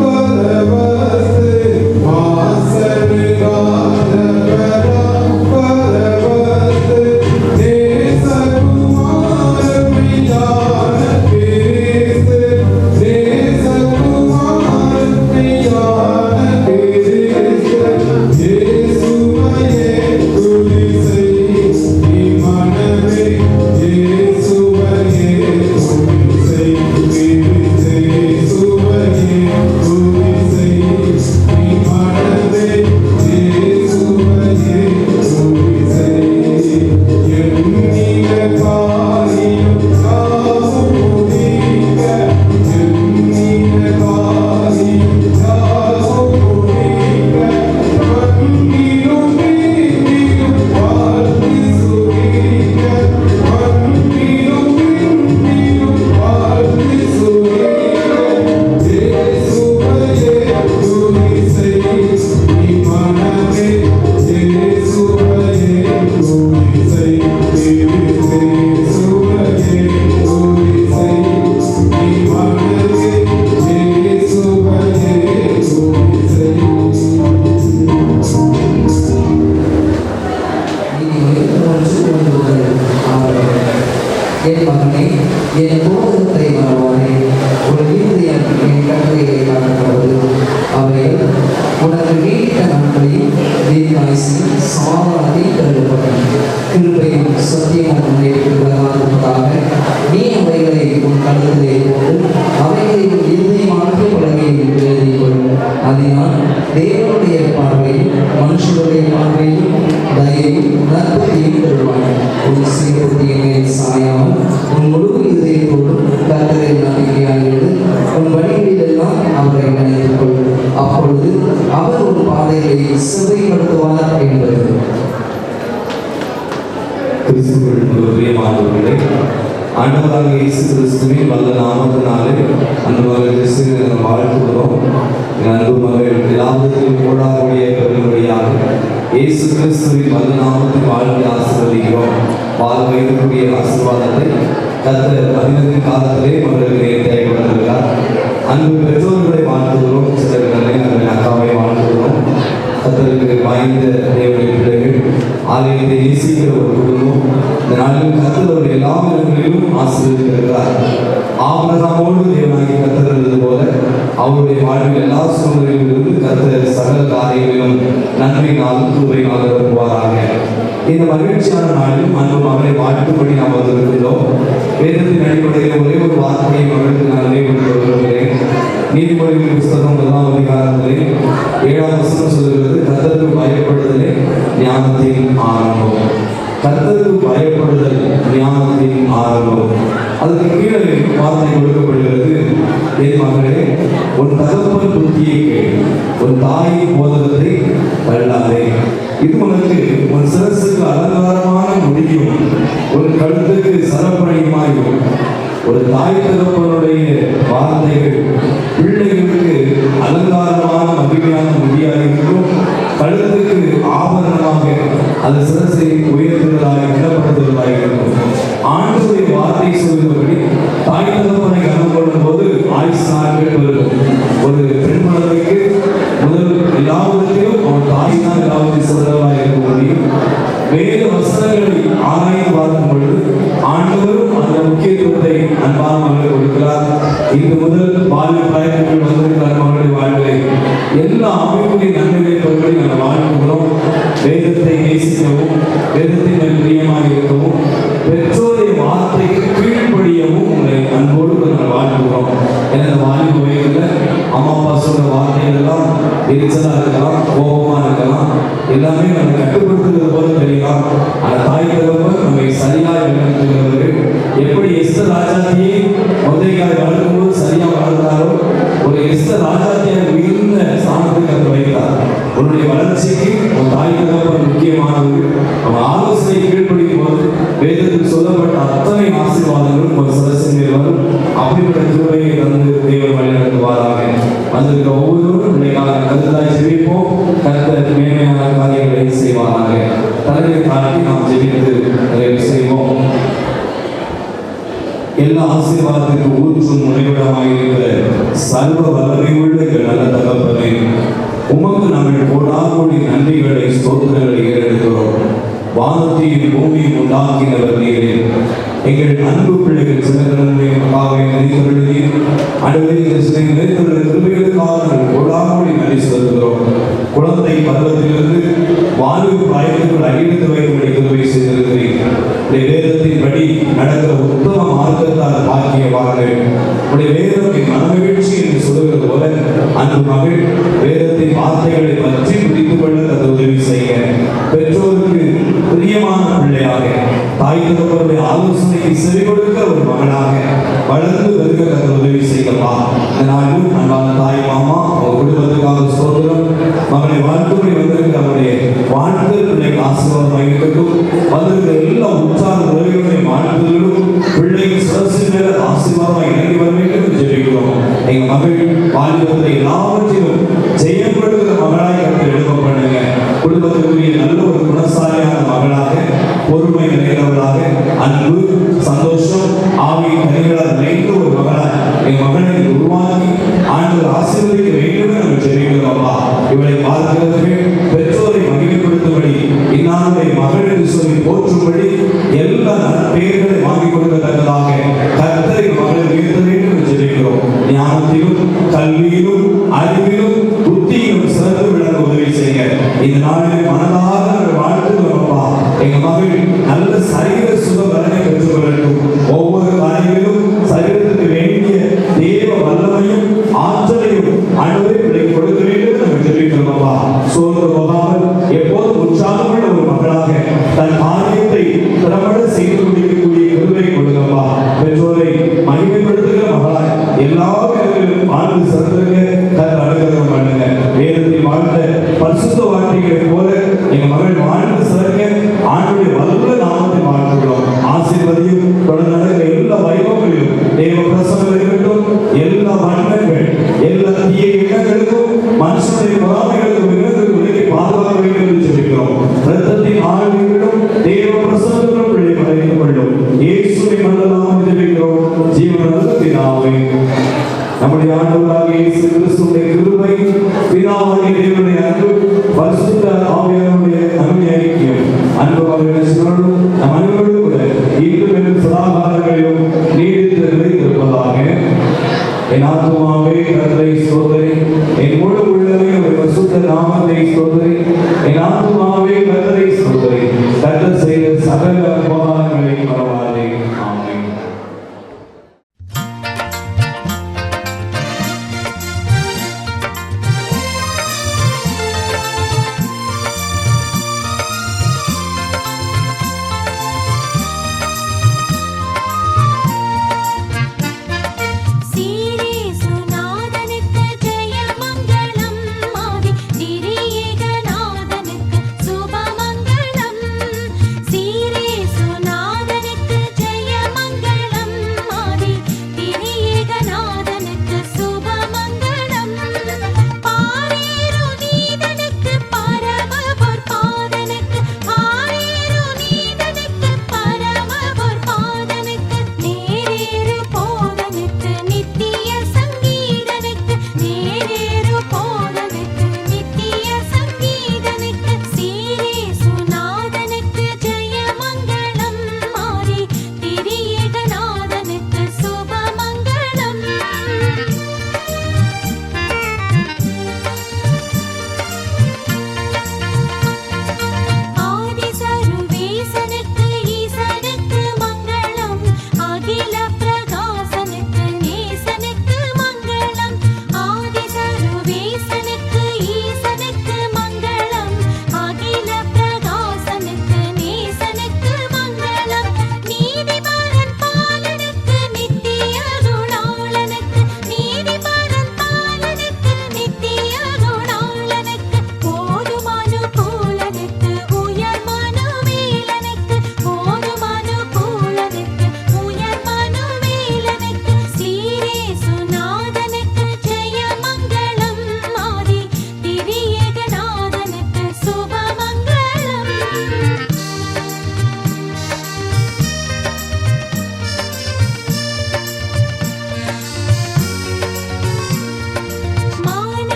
பரவசு, மாசங்கு காதபரா பரவசு, தேசகுமார பிதான கிறிஸ்து, தேசகுமார பிதான கிறிஸ்து, இயேசுவையே துதி செய் நீ மனமே, இயேசுவையே துதி செய், இயேசுவையே துதி செய் நீ மனமே, இயேசுவையே துதி செய். எண்ணிய காரியம் யாவும் முடிக்க, எண்ணிய காரியம் யாவும் முடிக்க, மண்ணிலும் விண்ணிலும் வாழ்த்தி சுகிக்க, மண்ணிலும் விண்ணிலும் வாழ்த்தி சுகிக்க, இயேசுவையே துதி செய் நீ மனமே, இயேசுவையே துதி செய், இயேசுவையே துதி செய் நீ மனமே, இயேசுவையே துதி செய். என் மகனே, என் போதகத்தை மறவானே, ஒரு இருதயம் என் கட்டளையை காக்கிறது. அவைகள் உனக்கு நீடித்த நாட்களில் தீர்க்காயுசு சாவாதி கருதப்படும். கிருபையும் சத்தியமும் முன்னேற்றதாக நீ அவைகளை உன் கழுத்திலே போட்டு அவைகளை உன் இருதயமாகிய பலகையில் எழுதிக் கொள்ளும். அதனால் தேவனுடைய பார்வையில் மனுஷருடைய பார்வையில் தயையும் நற்புத்தியும் பெறுவாய். உன் சீர்புத்தியின் மேல் சாயாமல் உன் முழு இதயத்தோடும் கர்த்தரில் நம்பிக்கையாகிறது. உன் வழிகளிலெல்லாம் அவரை நினைத்துக் கொள். அப்பொழுது அவர் உன் பாதைகளை சிறைப்படுத்துவார் என்பது. கிறிஸ்துவுக்குள் பிரியமானவர்களே, ஆண்டவராக இயேசு கிறிஸ்துவின் வல்ல நாமத்தினாலே அந்த மகள் ஜெசினை வாழ்த்துகிறோம். என் அன்பு மகள் எல்லாவற்றையும் போடாக்கூடிய பெருமையாக இயேசு கிறிஸ்துவின் வல்ல நாமத்தில் வாழ்ந்து ஆசீர்வதிக்கிறோம். வாழ் வைக்கக்கூடிய ஆசீர்வாதத்தை கர்த்தர் 15 காலத்திலே மகளுக்கு தேவைப்படும். இருக்கிறார். அன்பு பெற்றோர்களை வாழ்த்துகிறோம், சிலர்களை அந்த அக்காவை வாழ்த்துகிறோம். கர்த்தருக்கு வாய்ந்த தேவனுடைய பிள்ளைகள், ஆலயத்தை நேசிக்கிற ஒரு குடும்பம். இந்த நாளில் கர்த்தர் ஒரு எல்லா இடங்களிலும் ஆசீர்வதிக்கிறார். ஆபிரகாமோடு தேவனாகிய கர்த்தர் இருந்தது போல அவருடைய வாழ்வில் எல்லா சூழ்நிலைகளிலிருந்து கர்த்தர் சகல காரியங்களிலும் நன்மையினாலும் கிருபையினாலும் வருவாராக. இந்த மகிழ்ச்சியான நாளிலும் அன்பு மகளை வாழ்த்தும்படி நாம் வந்திருக்கிறோம். வேதத்தின் அடிப்படையில் ஒரே ஒரு வார்த்தையை மகளுக்கு நான் நினைவுபடுத்த விரும்புகிறேன். நீதிமொழிகளின் புஸ்தகம் 1ஆம் அதிகாரத்திலே 7ஆம் வசனம் சொல்கிறது, கர்த்தருக்கு பயப்படுதலே ஞானத்தின் ஆரம்பம். கர்த்தருக்கு பயப்படுதல் ஞானத்தின் ஆரம்பம். அதுக்கு கீழே வார்த்தை கொடுக்கப்படுகிறது, என் மகளே, உன் தகப்பன் புத்தியை கேள், உன் தாயின் போதகத்தை தள்ளாதே. இது உனக்கு உன் சிரசுக்கு அலங்காரமான முடியும், உன் கழுத்துக்கு சரப்பணியுமாயும். ஒரு தாய் தகப்பனுடைய வார்த்தைகள் பிள்ளைகளுக்கு அலங்காரமான மகிமையான முடியாக இருக்கும், கழுத்துக்கு ஆபரணமாக அது சிரசை உயர்த்துவதாக இடப்படுத்துவதாக இருக்கும். ஆண்டுடைய வார்த்தை சொல்லும்படி தாய் தகப்பனை கவனம் கொள்ளும் போது ஆயுசு நாட்கள் வரும். ஒரு பெண் குழந்தைக்கு முதல் எல்லாவற்றையும் அவன் தாய் தான் எல்லாவற்றையும் சொல்றவராக இருக்க முடியும். வேத வசனங்களை ஆராய்ந்து பார்க்கும் பொழுது ஆண்டவரும் அந்த முக்கியத்துவத்தை அன்பான மகளை கொடுக்கிறார். இன்று முதல் வாழ்வு பயணங்கள் வந்திருக்கிறார். மகளுடைய வாழ்வை எல்லா அமைப்புடைய நன்மைகளை பொருட்களை நாங்கள் வாழ்கிறோம். வேதத்தை நேசிக்கவும், வேதத்தின் மேல் பிரியமாக இருக்கவும், பெற்றோருடைய வார்த்தைக்கு கீழ்ப்படியவும் உங்களை அன்போடு நாங்கள் வாழ்கிறோம். எனது வாழ்வு வயதில் அம்மா அப்பா சொல்ற வார்த்தைகள் எல்லாம் எரிச்சலாக இருக்கலாம், கோபமாக இருக்கலாம், எல்லாமே நம்ம கட்டுப்படுத்துகிறது போல தெரியலாம். அந்த தாய் தகவல் நம்மை சரியாக வழிநடத்துகிறவர்கள். எப்படி எஸ்தர் ராஜாத்தியை மொர்தெகாய் வளர்க்கும்போது சரியாக வளர்ந்தாரோ, ஒரு எஸ்தர் ராஜாத்தியை உயர்ந்த ஸ்தானத்துக்கு அவர் வைத்தார். உன்னுடைய வளர்ச்சிக்கு ஒரு தாய் தகவல் முக்கியமானது. அவன் ஆலோசனை கீழ்ப்படியும் போது வேதத்தில் சொல்லப்பட்ட அத்தனை ஆசீர்வாதங்களும் ஒரு சதசின் மேல் வரும். அப்படிப்பட்ட கிருபையை தந்து தேவன் வழிநடத்துவாராக. வந்திருக்க ஒவ்வொருவரும் பிள்ளைகளாக கருத்தாய் ஜெபிப்போம். கர்த்தர் மேன்மையான காரியங்களை செய்வாராக. தலையை தாண்டி நாம் ஜெபித்து நிறைவு செய்வோம். எல்லா ஆசீர்வாதத்திற்கு ஊற்றும் உறைவிடமாக இருக்கிற சர்வ வல்லமையுள்ள எங்கள் நல்ல தகப்பனே, உமக்கு நாங்கள் கோடாகோடி நன்றிகளை ஸ்தோத்திரங்களை ஏறெடுக்கிறோம். வானத்தையும் பூமியும் உண்டாக்கினவர் நீரே. எங்கள் அன்பு பிள்ளைகள் சிலர்களுடைய மகாவை நினைத்தொழுதீர். அடுத்த நினைத்துள்ள கிருபைகளுக்காக நாங்கள் கோடாகோடி நன்றி செலுத்துகிறோம். குழந்தை பருவத்திலிருந்து வாழ்வு பிராயத்திற்குள் அகிழ்ந்து வைக்கும்படி கிருபை செய்திருக்கிறீர். வேதத்தின்படி நடக்கிற உத்தம மார்க்கத்தால் பாக்கியவார்கள். உடைய வேதத்தை மனமகிழ்ச்சி என்று சொல்லுகிறது போல அன்பு மகள் வேதத்தின் வார்த்தைகளை பற்றி பிடித்துக் கொள்ள அதை உதவி செய்ய, பெற்றோருக்கு பிரியமான பிள்ளையாக, தாய் தகப்பனுடைய ஆலோசனைக்கு செவி கொடுக்க ஒரு மகனாக வளர்ந்து வருக அதை உதவி செய்யலா. நானும் அன்பான தாய் மாமா உங்கள் குடும்பத்துக்காக ஸ்தோத்திரம். மகனை வாழ்த்துறை வந்திருக்க அவருடைய வாழ்த்து பிள்ளைகள் ஆசீர்வாதமாக இருக்கட்டும். வந்திருக்கிற எல்லா உற்சாக உறவுகளுடைய வாழ்த்துகளும் பிள்ளைகள் சிறசின் மேல ஆசீர்வாதமாக இறங்கி வர வேண்டும் என்று ஜெபிக்கிறோம். எங்கள் மகள் வாழ்வதை எல்லாவற்றிலும் செய்யப்படுகிற மகளாய் கருத்து எழுப்ப பண்ணுங்க. குடும்பத்திற்குரிய நல்ல ஒரு குணசாலியான மகளாக, பொறுமை நிறைந்தவளாக, அன்பு, சந்தோஷம் ஆகிய கனிகளால் நிறைந்த ஒரு மகளாக என் மகனை உருவாக்கி ஆண்டவர் ஆசீர்வதிக்க வேண்டும் என்று ஜெபிக்கிறோம். இவளை பார்க்கிறவர்கள் பெற்றோரை மகிமைப்படுத்தும்படி, இன்னாருடைய மகள் என்று சொல்லி போற்றும்படி, எல்லா பெயர்களை வாங்கி கொடுக்கத்தக்கதாக கர்த்தரை மகளை உயர்த்த வேண்டும் என்று ஜெபிக்கிறோம். ஞானத்திலும் கல்வியிலும் அறிவிலும் புத்தியிலும் சிறந்து விளங்க உதவி செய்ய இந்த நாளிலே மனதாக வாழ்த்துகிறோம்ப்பா. எங்க மகள் நல்ல சரீர சுக பலனை பெற்றுக் கொள்ளட்டும். ஒவ்வொரு காரியங்களும் சரீரத்துக்கு வேண்டிய தேவ வல்லமையும் ஆற்றலையும் ஆண்டவரே பிள்ளைக்கு கொடுக்க வேண்டும் என்று ஜெபிக்கிறோம்ப்பா. சோர்ந்து போகாமல் எப்போதும் உற்சாகமுள்ள ஒரு மகளாக தன் காரியத்தை திறம்பட செய்து முடிக்கக்கூடிய கிருபை கொடுங்கப்பா. பெற்றோரை மகிமைப்படுத்துகிற மகளாய் எல்லா இடங்களிலும் வாழ்ந்து சிறந்திருக்க தன் அனுகிரகம் பண்ணுங்க. வேதத்தில் வாழ்ந்த பரிசுத்த வார்த்தைகளை போல எங்க மகள் வாழ்ந்து சிறக்க ஆண்டுடைய வல்ல நாமத்தை வாழ்த்துகிறோம். ஆசீர்வதியும் தொடர்ந்து நடக்கிற எல்லா வைபவங்களிலும் தேவ பிரசனம் இருக்கட்டும். எல்லா வன்மங்கள், எல்லா தீய இடங்களுக்கும், மனுஷனுடைய பொறாமைகளுக்கும் விரோதத்துக்கு விலகி பாதுகாக்க வேண்டும் என்று ஜெபிக்கிறோம். இரத்தத்தின் ஆழ்விலும் தேவ பிரசனத்திலும் பிள்ளை மறைந்து கொள்ளும். இயேசுவின் நல்ல நாமத்தில் ஜெபிக்கிறோம். ஜீவனுள்ள பிதாவே. நம்முடைய ஆண்டவராகிய இயேசு கிறிஸ்துவின் கிருபை, பிதாவாகிய தேவனுடைய அன்பு, பரிசுத்த ஆவியானவருடைய அன்பு ஐக்கியம், அன்பு பகிர்ந்தோடு நம் அனைவரோடு கூட இன்றும் சதாகாலங்களிலும் நீடித்து நிலைத்திருப்பதாக. என் ஆத்துமாவே கர்த்தரை ஸ்தோத்திரி, என் முழு உள்ளமே உம்முடைய பரிசுத்த நாமத்தை ஸ்தோத்திரி. என் ஆத்துமாவே கர்த்தரை ஸ்தோத்திரி, கர்த்தர் செய்த சகல உபகாரங்களை மறவாதே. ஆமென்.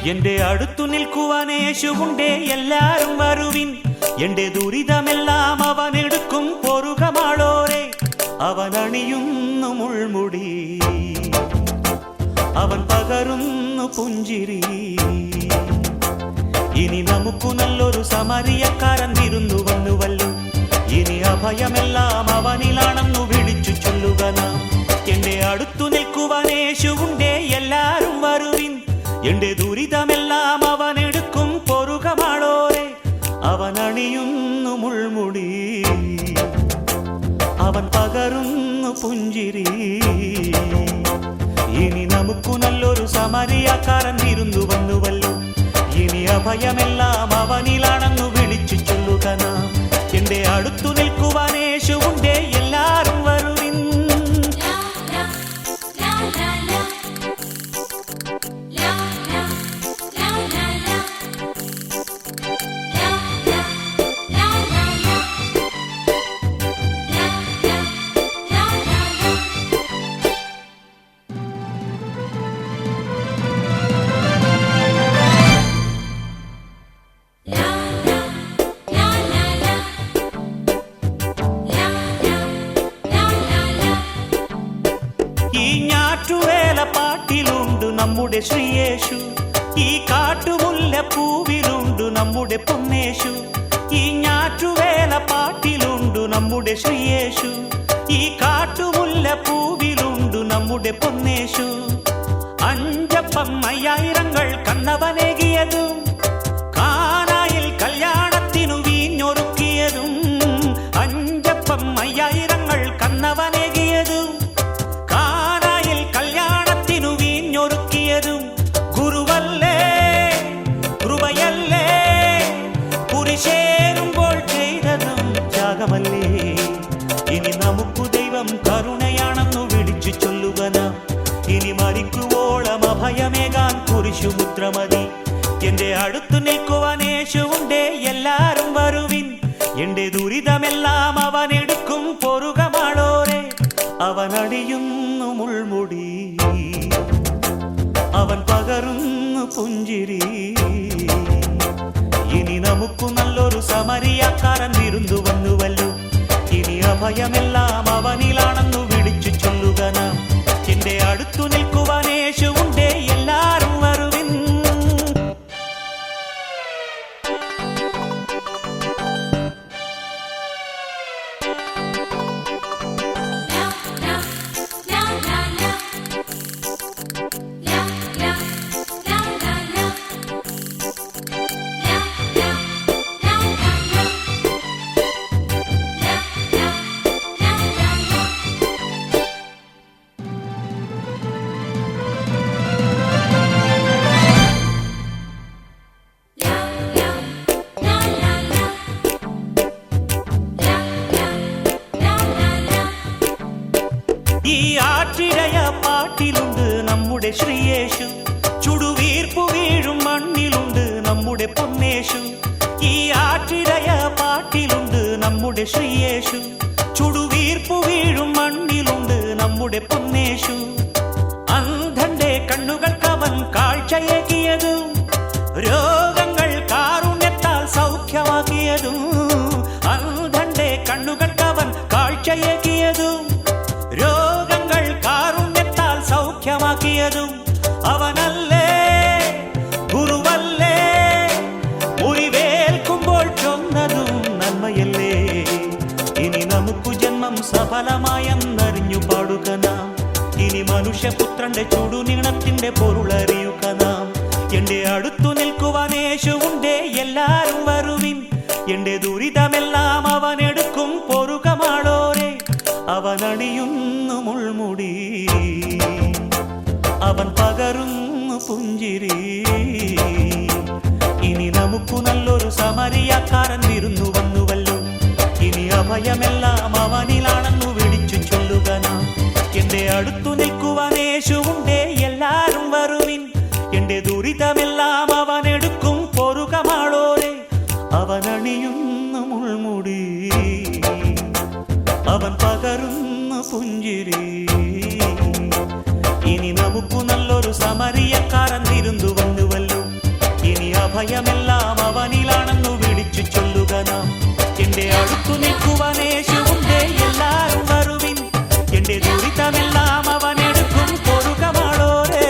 എന്റെ അടുത്തു നിൽക്കുവാൻ യേശുവുണ്ടേ എല്ലാരും വരുവിൻ എന്റെ ദുരിതമെല്ലാം അവൻ എടുക്കും പൊറുകമാളോരെ അവൻ അണിയുന്നു മുൾമുടി അവൻ പകരുന്നു പുഞ്ചിരി ഇനി നമുക്കു നല്ലൊരു സമരിയക്കാരൻ വിരുന്നു വന്നുവല്ലോ ഇനി അഭയമെല്ലാം അവനിലാണെന്നു വിളിച്ചു ചൊല്ലുക നാം എന്റെ അടുത്തു നിൽക്കുവാൻ യേശുവുണ്ടേ എല്ലാരും വരുവിൻ എന്റെ ദുരിതമെല്ലാം അവൻ എടുക്കും പൊറുകമാളോരെ അവൻ അണിയുന്നു മുൾമുടി അവൻ പകരുന്നു പുഞ്ചിരി ഇനി നമുക്കു നല്ലൊരു സമരിയക്കാരൻ വിരുന്നു വന്നുവല്ലോ ഇനി അഭയമെല്ലാം അവനിലാണെന്നു വിളിച്ചു ചൊല്ലുക നാം എന്റെ അടുത്തു നിൽക്കുവാൻ യേശുവുണ്ടേ എല്ലാരും വരുവിൻ നമ്മുടെ ശ്രീയേശു ഈ കാട്ടുമുല്ല പൂവിലുണ്ട് നമ്മുടെ പൊന്നേശു ഈ ഞാറ്റുവേല പാട്ടിലുണ്ട് നമ്മുടെ ശ്രീയേശു ഈ കാട്ടുമുല്ല പൂവിലുണ്ട് നമ്മുടെ പൊന്നേശു അഞ്ചപ്പം 5000 കണ്ണവനേകിയതും കാനായിൽ കല്യാണത്തിനു വീഞ്ഞൊരുക്കിയതും അഞ്ചപ്പം 5000 കണ്ണവനേകിയതും കാനായിൽ കല്യാണത്തിനു വീഞ്ഞൊരുക്കിയതും ഗുരുവല്ലേ കൃപയല്ലേ കുരിശേറുമ്പോൾ ചെയ്തതും ത്യാഗമല്ലേ ഇനി നമുക്കു ദൈവം കരുണയാണെന്നു വിളിച്ചു ചൊല്ലുക നാം ഇനി മരിക്കുവോളം അഭയമേകാൻ കുരിശുമുദ്രമതി എന്റെ അടുത്തു നിൽക്കുവാൻ യേശുവുണ്ടേ എല്ലാരും വരുവിൻ എന്റെ ദുരിതമെല്ലാം അവൻ എടുക്കും പൊറുകമാളോരെ അവൻ അണിയുന്നു മുൾമുടി അവൻ പകരുന്നു പുഞ്ചിരി ഇനി നമുക്കു നല്ലൊരു സമരിയക്കാരൻ വിരുന്നു വന്നുവല്ലോ ഇനി അഭയമെല്ലാം അവനിലാണെന്നു വിളിച്ചു ചൊല്ലുക നാം എന്റെ അടുത്തു നിൽക്കുവാൻ യേശുവുണ്ടേ എല്ലാരും വരുവിൻ ഈ ആറ്റിടയ പാട്ടിലുണ്ട് നമ്മുടെ ശ്രീയേശു ചുടുവീർപ്പു വീഴും മണ്ണിലുണ്ട് നമ്മുടെ പൊന്നേശു ഈ ആറ്റിടയ പാട്ടിലുണ്ട് നമ്മുടെ ശ്രീയേശു ചുടുവീർപ്പു വീഴും മണ്ണിലുണ്ട് നമ്മുടെ പൊന്നേശു അന്ധന്റെ കണ്ണുകൾക്കവൻ കാഴ്ചയേകിയതും രോഗങ്ങൾ കാരുണ്യത്താൽ സൗഖ്യമാക്കിയതും അന്ധന്റെ കണ്ണുകൾക്കവൻ കാഴ്ചയേകിയതും രോഗങ്ങൾ കാരുണ്യത്താൽ സൗഖ്യമാക്കിയതും അവനല്ലേ ഗുരുവല്ലേ മുറിവേൽക്കുമ്പോൾ ചൊന്നതും നന്മയല്ലേ ഇനി നമുക്കു ജന്മം സഫലമായെന്നറിഞ്ഞു പാടുക നാം ഇനി മനുഷ്യപുത്രന്റെ ചുടുനീളത്തിന്റെ പൊരുളറിയുക നാം എന്റെ അടുത്തു നിൽക്കുവാൻ യേശുവുണ്ടേ എല്ലാരും വരുവിൻ എന്റെ ദുരിതമെല്ലാം അവൻ എടുക്കും പൊറുകമാളോരെ അവൻ അണിയുന്നു മുൾമുടി അവൻ പകരുന്നു പുഞ്ചിരി ഇനി നമുക്കു നല്ലൊരു സമരിയക്കാരൻ വിരുന്നു വന്നുവല്ലോ ഇനി അഭയമെല്ലാം അവനിലാണെന്നു വിളിച്ചു ചൊല്ലുക നാം എന്റെ അടുത്തു നിൽക്കുവാൻ യേശുവുണ്ടേ എല്ലാരും വരുവിൻ എന്റെ ദുരിതമെല്ലാം അവൻ എടുക്കും പൊറുകമാളോരെ അവൻ അണിയുന്നു മുൾമുടി അവൻ പകരുന്നു പുഞ്ചിരി ഇനി നമുക്കു നല്ലൊരു സമരിയക്കാരൻ വിരുന്നു വന്നുവല്ലോ അഭയമെല്ലാം അവനിലാണെന്നു വിളിച്ചു ചൊല്ലുക നാം. എന്റെ അടുത്തു നിൽക്കുവാൻ യേശുവുണ്ടേ, എല്ലാരും വരുവിൻ. എന്റെ ദുരിതമെല്ലാം അവനെടുക്കും, കൊടുക്കമാളോരേ.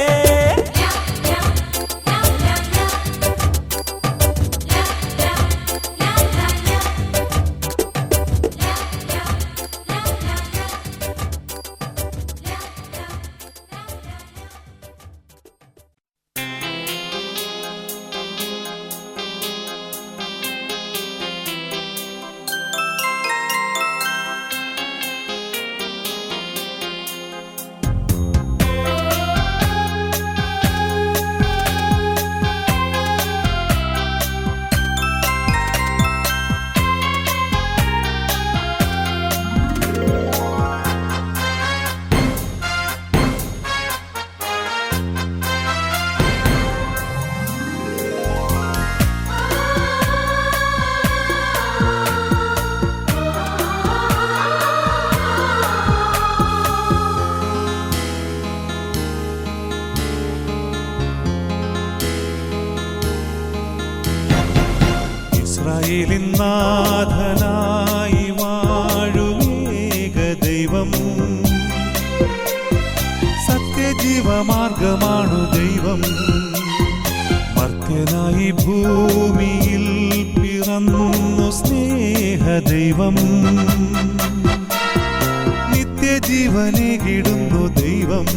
ഇസ്രായേലിൻ നാഥനായി വാഴുമേക ദൈവം, സത്യജീവമാർഗമാണു ദൈവം. മർത്യനായി ഭൂമിയിൽ പിറന്നു സ്നേഹദൈവം, നിത്യജീവനേകിടുന്നു ദൈവം.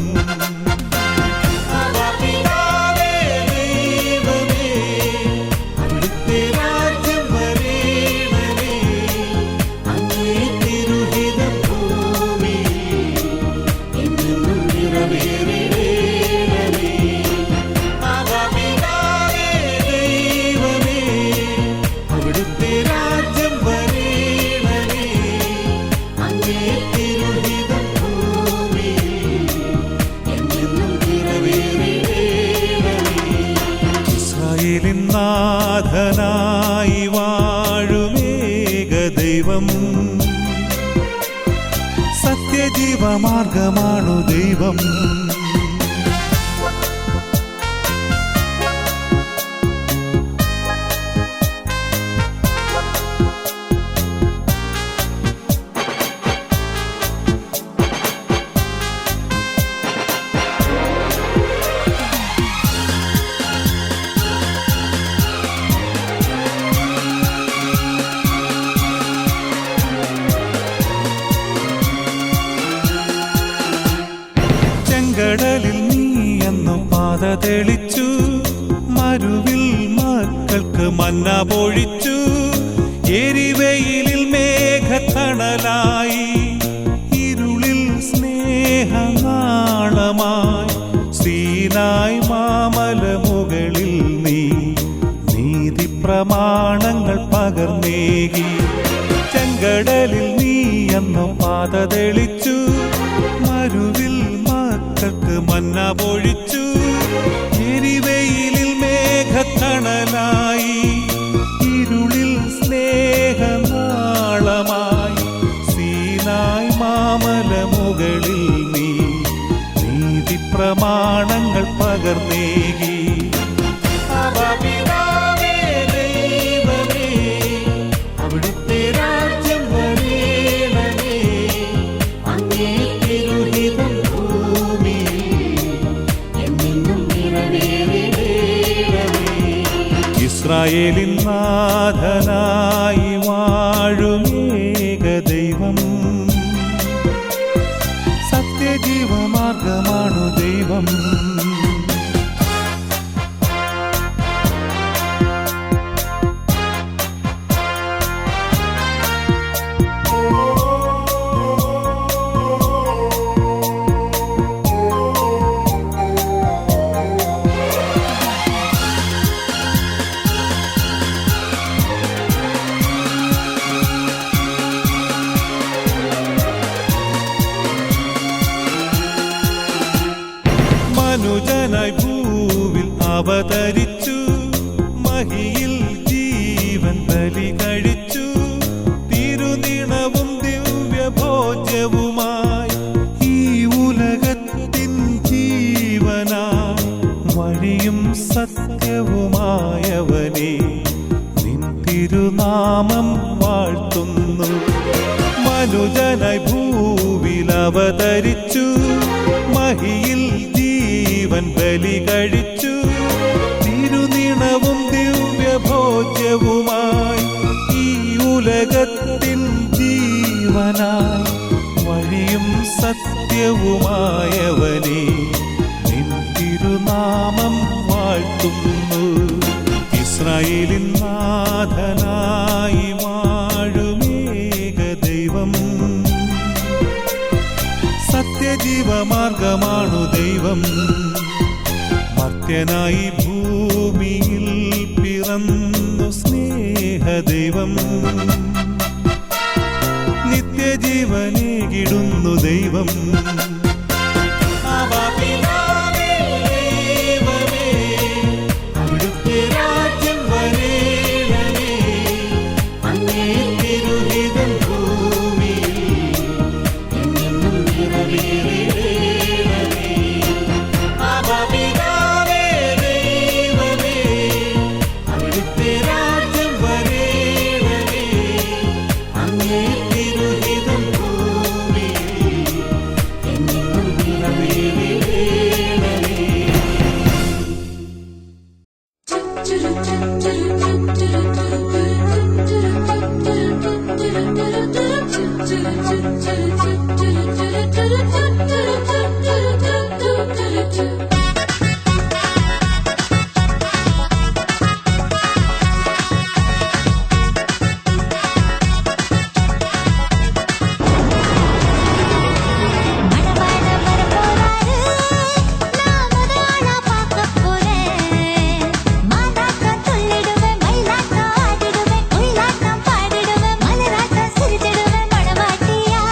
നാഥനായി വാഴുമേക ദൈവം, സത്യജീവമാർഗമാണു ദൈവം. കടലിൽ നീ എന്നു പാത തെളിച്ചു, മരുവിൽ മക്കൾക്ക് മന്ന പൊഴിച്ചു. എരിവെയിലിൽ മേഘത്തണലായി, ഇരുളിൽ സ്നേഹനാളമായി. സീനായ് മാമല മുകളിൽ നീ നീതി പ്രമാണങ്ങൾ പകർന്നേകി. ചെങ്കടലിൽ നീ എന്നു പാത തെളിച്ചു, മരുവിൽ മക്കൾക്ക് മന്ന പൊഴിച്ചു. എരിവെയിലിൽ മേഘത്തണലായി, ഇരുളിൽ സ്നേഹനാളമായി. സീനായ് മാമല മുകളിൽ നീ നീതി പ്രമാണങ്ങൾ പകർന്നേകി. അവിടുത്തെ രാജ്യം വരേണമേ, അങ്ങേ തിരുഹിതം ഇസ്രായേലിൻ നാഥനായി വാഴുമേക ദൈവം, സത്യജീവമാർഗമാണു ദൈവം. മനുജനായി ഭൂവിൽ അവതരിച്ചു, മഹിയിൽ ജീവൻ ബലി കഴിച്ചു. തിരുനിണവും ദിവ്യഭോജ്യവുമായി ഈ ഉലകത്തിൻ ജീവനായി, വഴിയും സത്യവുമായ ദൈവമായവനെ നിൻ തിരുനാമം വാഴ്ത്തുന്നു. മനുജനായി ഭൂവിൽ അവതരിച്ചു, മഹിയിൽ ജീവൻ ബലി കഴിച്ചു. തിരുനിണവും ദിവ്യഭോജ്യവുമായി ഈ ഉലകത്തിൻ ജീവനായി വഴിയും സത്യവുമായവനെ നിൻ തിരുനാമം വാഴ്ത്തുന്നു. ഇസ്രായേലിൻ നാഥനായി വാഴുമേക ദൈവം, സത്യജീവമാർഗമാണു ദൈവം. മർത്യനായി ഭൂമിയിൽ പിറന്നു സ്നേഹദൈവം, നിത്യജീവനേകിടുന്നു ദൈവം. അവിടുത്തെ രാജ്യം വരേണമേ, അങ്ങേ തിരുഹിതം ഭൂമിയിൽ എന്നെന്നും നിറവേറേണമേ. ആബാപിതാവേ ദൈവമേ, അവിടുത്തെ രാജ്യം വരേണമേ, അങ്ങേ തിരുഹിതം ഭൂമിയിൽ എന്നെന്നും നിറവേറേണമേ. மனவாட்டியா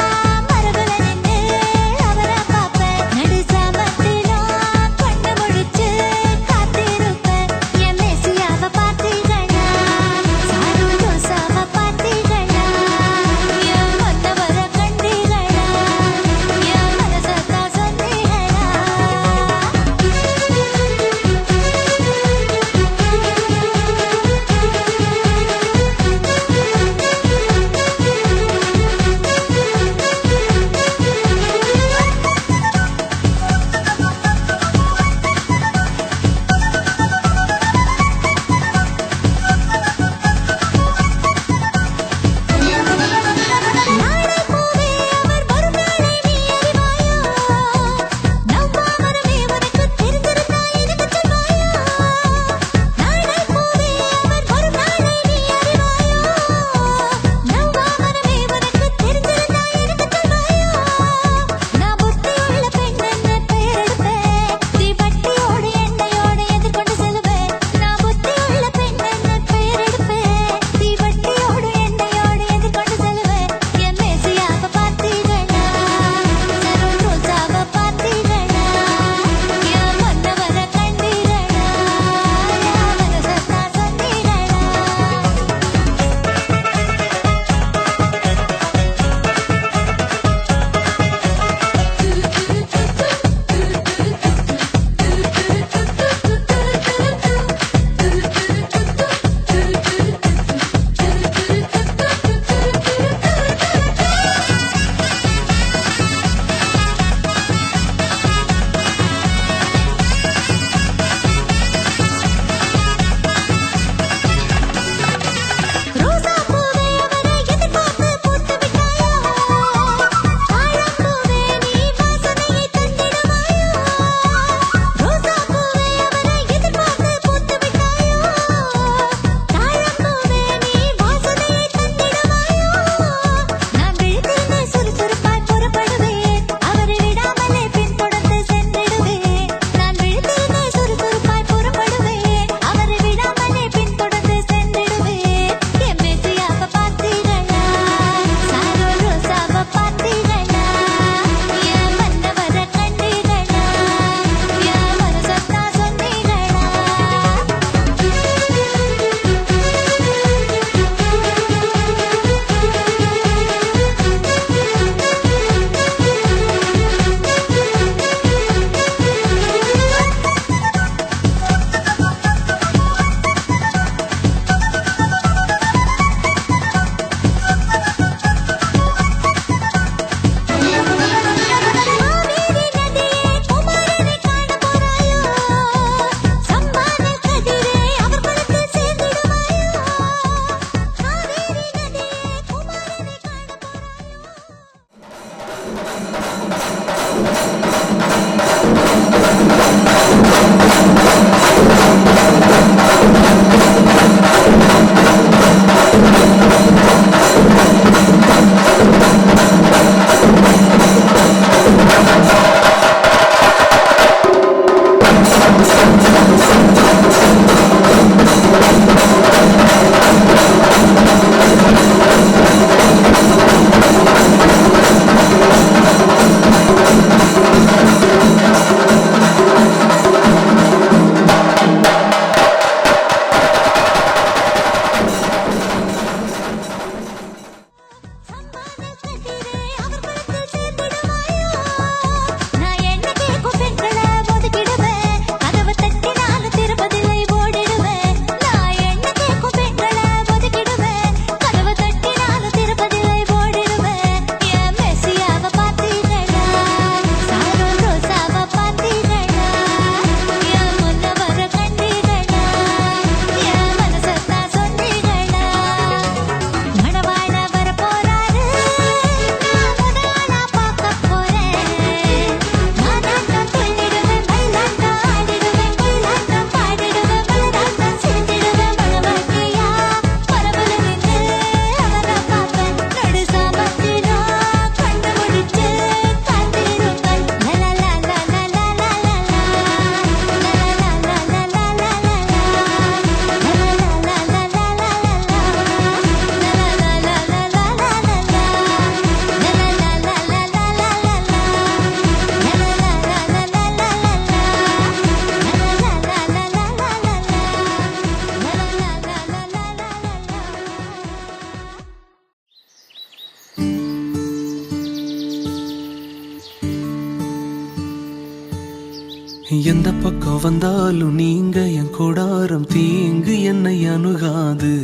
எந்த பக்கம் வந்தாலும் நீங்க என் கூடாரம் தீங்கு என்னை அணுகாது.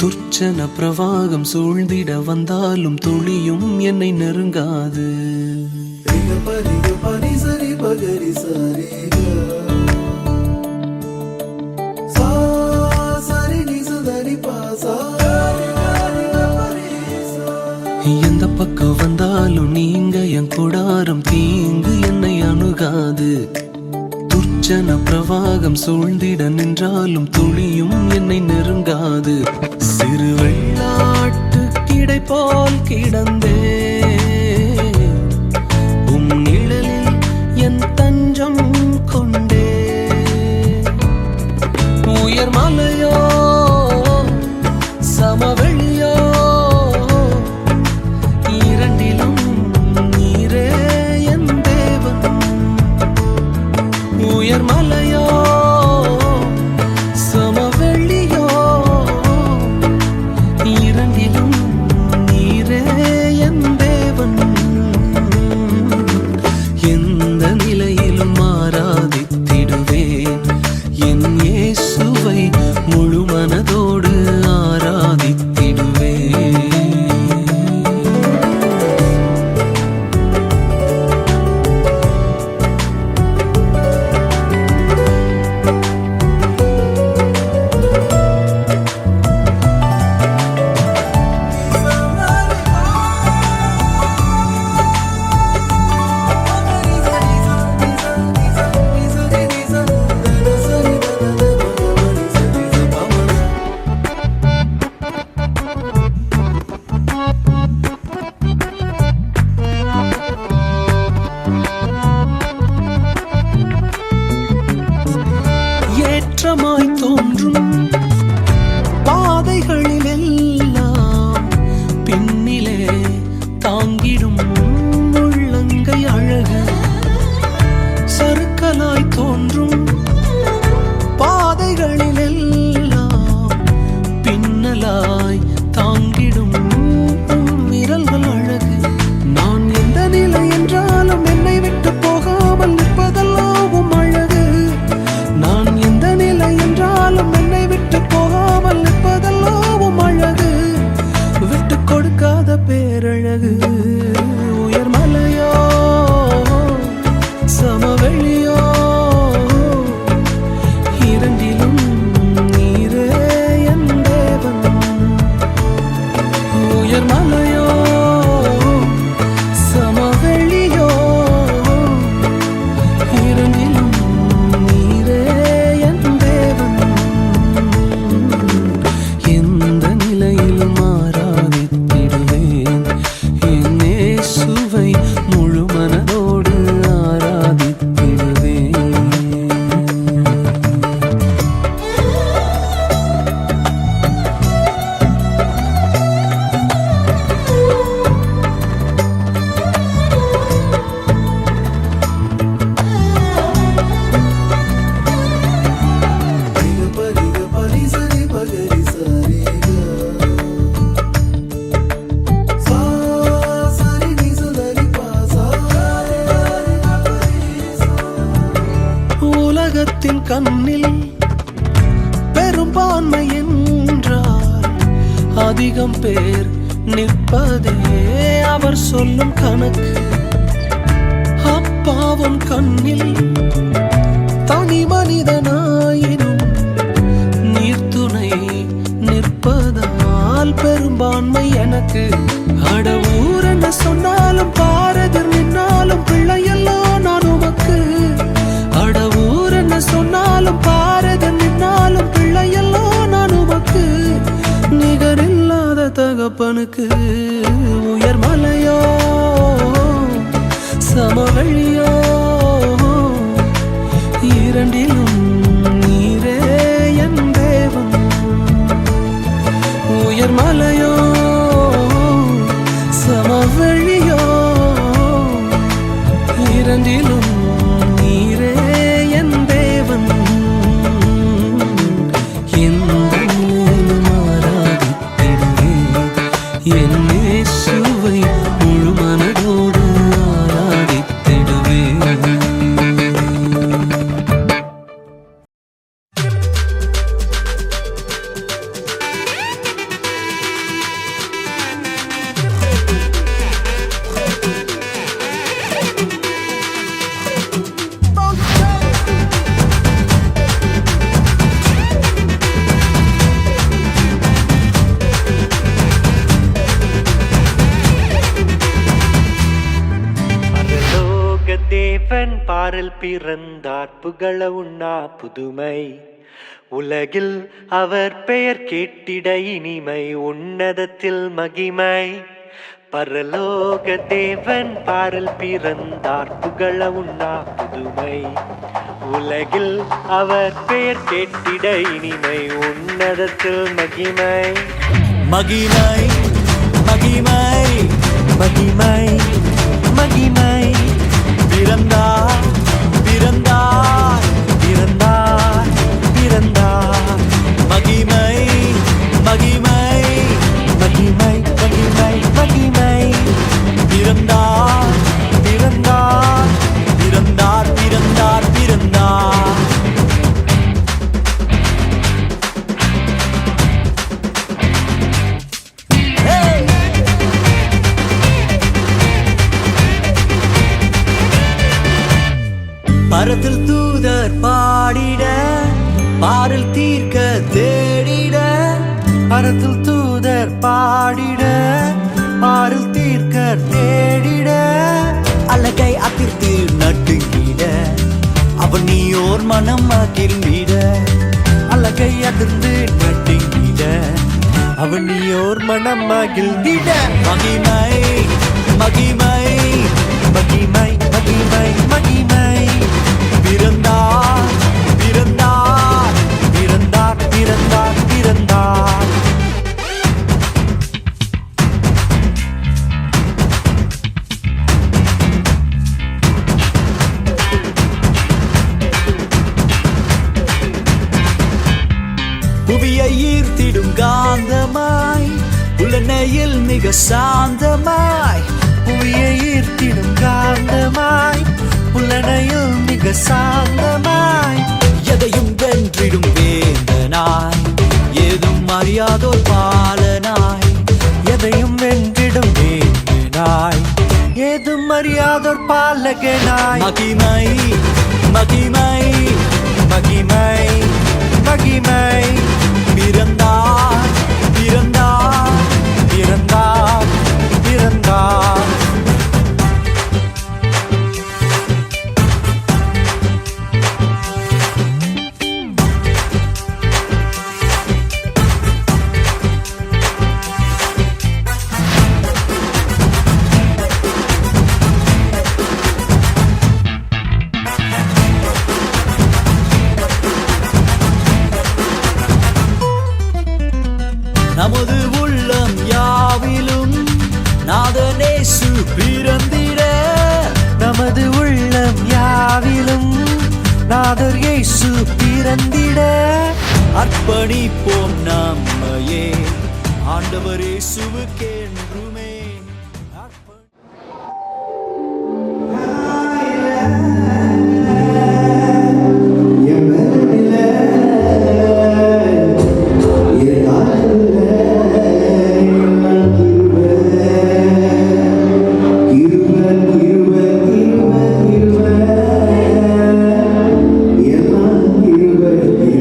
துர்ச்சன பிரவாகம் சூழ்ந்திட வந்தாலும் துளியும் என்னை நெருங்காது. எந்த பக்கம் வந்தாலும் நீங்க என் கூடாரம் தீங்கு என்னை அணுகாது. துர்ச்சன பிரவாகம் சூழ்ந்திட நின்றாலும் துளியும் என்னை நெருங்காது. சிறு வெள்ளாட்டு கிடை போல் கிடந்தே உம் நிழலில் என் தஞ்சம் கொண்டே. உயர் மலையோ சமவெளியோ இரண்டிலும் நீரே என் தேவன். உயர் மலையோ சமவெளியோ இரண்டிலும் நீரே என் தேவன். எந்த நிலையிலும் ஆராதித்திடுவேன் என் இயேசுவை முழு மனதோடு ஆராதித்திடுவேன். ஏற்றமாய் தோன்றும் பாதைகளில் எல்லாம் பின்னிலே தாங்கிடும் உள்ளங்கை அழகு. சறுக்கலாய் தோன்றும் பாதைகளில் எல்லாம் பின்னலாய் தாங்கிடும் விரல்கள் அழகு. நான் எந்த நிலை என்றாலும் என்னை விட்டு போகாமல் நிற்பதெல்லாம் அழகு. நான் எந்த நிலை என்றாலும் என்னை விட்டு போகாமல் நிற்பதெல்லாம் அழகு. விட்டு கொடுக்காத பேரழகு. உயர் மலையோ சமவெளியோ இரண்டிலும் நீரே என் தேவன். உயர் மலையோ சமவெளியோ இரண்டிலும் நீரே என் தேவன். எந்த நிலையிலும் ஆராதித்திடுவேன் என் இயேசுவை முழு மனதோடு ஆராதித்திடுவேன். உலகத்தின் கண்ணில் பெரும்பான்மை என்றால் அதிகம் பேர் நிற்பதே அவர் சொல்லும் கணக்கு. அப்பாவும் கண்ணில் தனி மனிதனாயினும் நீர்த்துணை நிற்பதால் பெரும்பான்மை எனக்கு. அடவூர் என்ன சொன்னாலும் பாரதிர் நின்னாலும் பிள்ளையெல்லாம் நான் உமக்கு. அடவூர் என்ன சொன்னாலும் பாரதிர் நின்னாலும் பிள்ளையெல்லாம் நான் உமக்கு. நிகரில்லாத தகப்பனுக்கு. உயர் மலையோ சமவெளியோ இரண்டிலும் நீரே என் தேவன். உயர் மலையோ சமவெளியோ இரண்டிலும் நீரே என் தேவன். எந்த நிலையிலும் ஆராதித்திடுவேன் என் இயேசுவை முழு மனதோடு ஆராதித்திடுவேன். பாரில் பிறந்தார் புகழ உண்ணா புதுமை உலகில் அவர் பெயர் கேட்டிட இனிமை உன்னதத்தில் மகிமை பரலோக தேவன் பாரில் பிறந்தார் புகழ உண்ணா புதுமை உலகில் அவர் பெயர் கேட்டிட இனிமை உன்னதத்தில் மகிமை மகிமை மகிமை மகிமை மகிமை பிறந்தார் பிறந்தார் பிறந்தார் பிறந்தார் மகிமை மகிமை மகிமை மகிமை மகிமை பிறந்தார் பிறந்தார் பிறந்தார் பிறந்தார் பிறந்தார் பரத்தில் தூதர் பாடிட பாரில் தீர்க்க தேடிட பரத்தில் தூதர் பாடிட பாரில் தீர்க்க தேடிட அழகை அதிர்த்து நட்டுங்கிட அவன் நீயோர் மனம் மகிழ்ந்திட அழகை அதிர்ந்து நட்டுங்கிட அவன் நீயோர் மனம் மகிழ்ந்திட மகிமை மகிமை மகிமை மகிமை மகிமை பிறந்தார் பிறந்தார் பிறந்தார் பிறந்தார் பிறந்தார் புவியை ஈர்த்திடும் காந்தமாய் உலனையில் மிக சாந்தமாய் புவியை ஈர்த்திடும் காந்தமாய் புலனையில் மிக சாந்தமாய் எதையும் வென்றிடும் வேந்தனாய் ஏதும் அறியாதோர் பாலனாய் எதையும் வென்றிடும் வேந்தனாய் ஏதும் அறியாதோர் பாலகனாய் மகிமை மகிமை மகிமை மகிமை பிறந்தார் பிறந்தார் பிறந்தார் பிறந்தார் நமது உள்ளம் யாவிலும் நாதனேசு பிறந்திட நமது உள்ளம் யாவிலும் நாதர் இயேசு பிறந்திட அர்ப்பணிப்போம் நம்மையே ஆண்டவர் இயேசுவுக்கென்றுமே கிருபை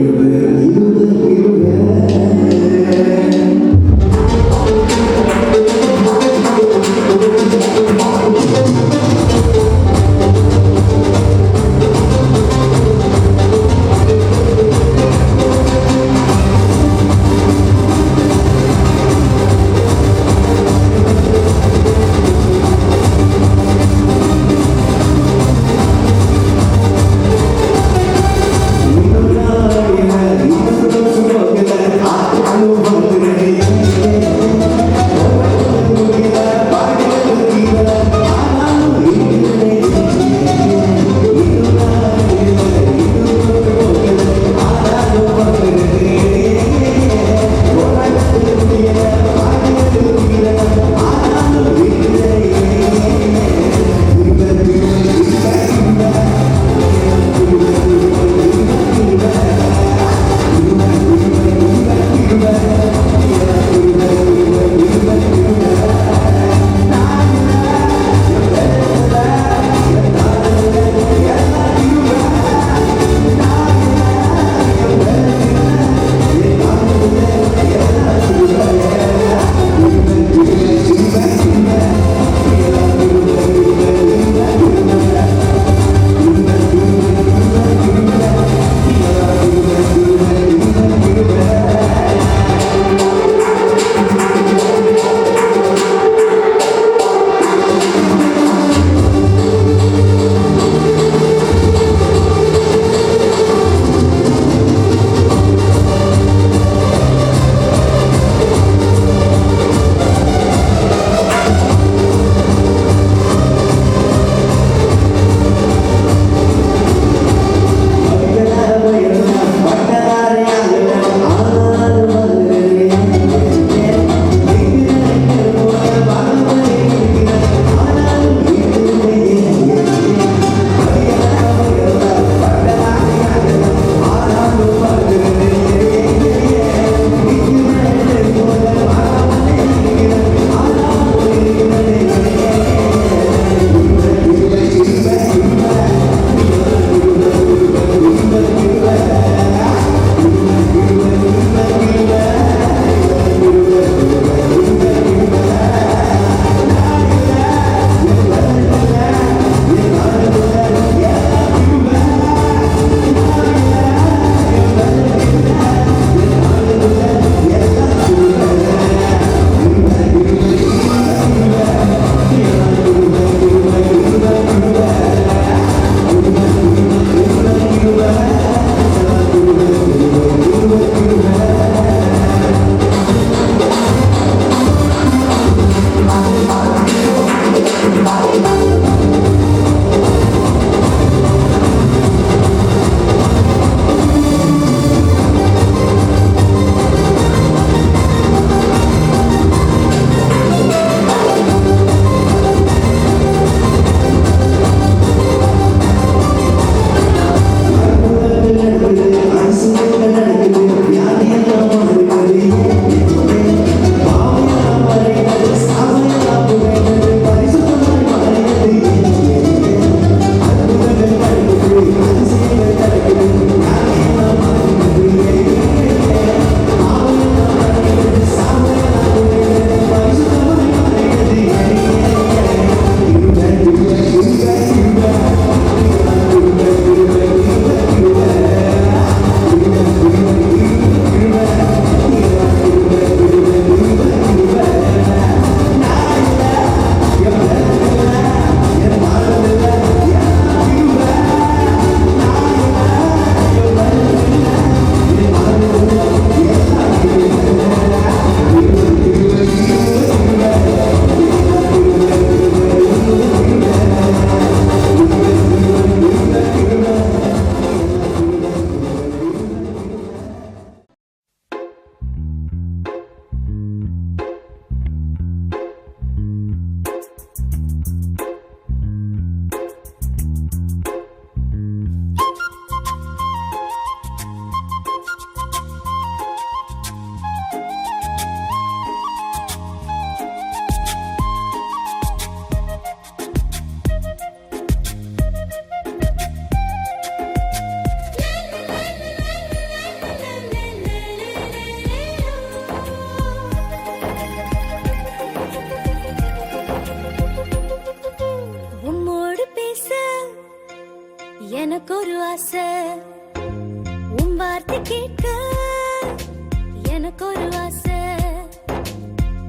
எனக்கொரு ஆசை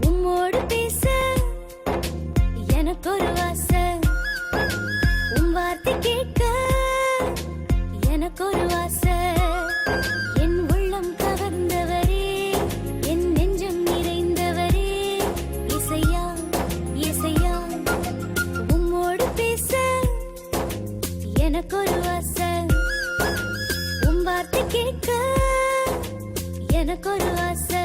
உம்மோடு பேச, எனக்கொரு ஆசை உம் வார்த்தை கேட்க, எனக்கொரு ஆசை என் உள்ளம் கவர்ந்தவரே, என் நெஞ்சம் நிறைந்தவரே, இசையா இசையா உம்மோடு பேச, எனக்கொரு ஆசை உம் வார்த்தை கேட்க, எனக்கொரு ஆசை.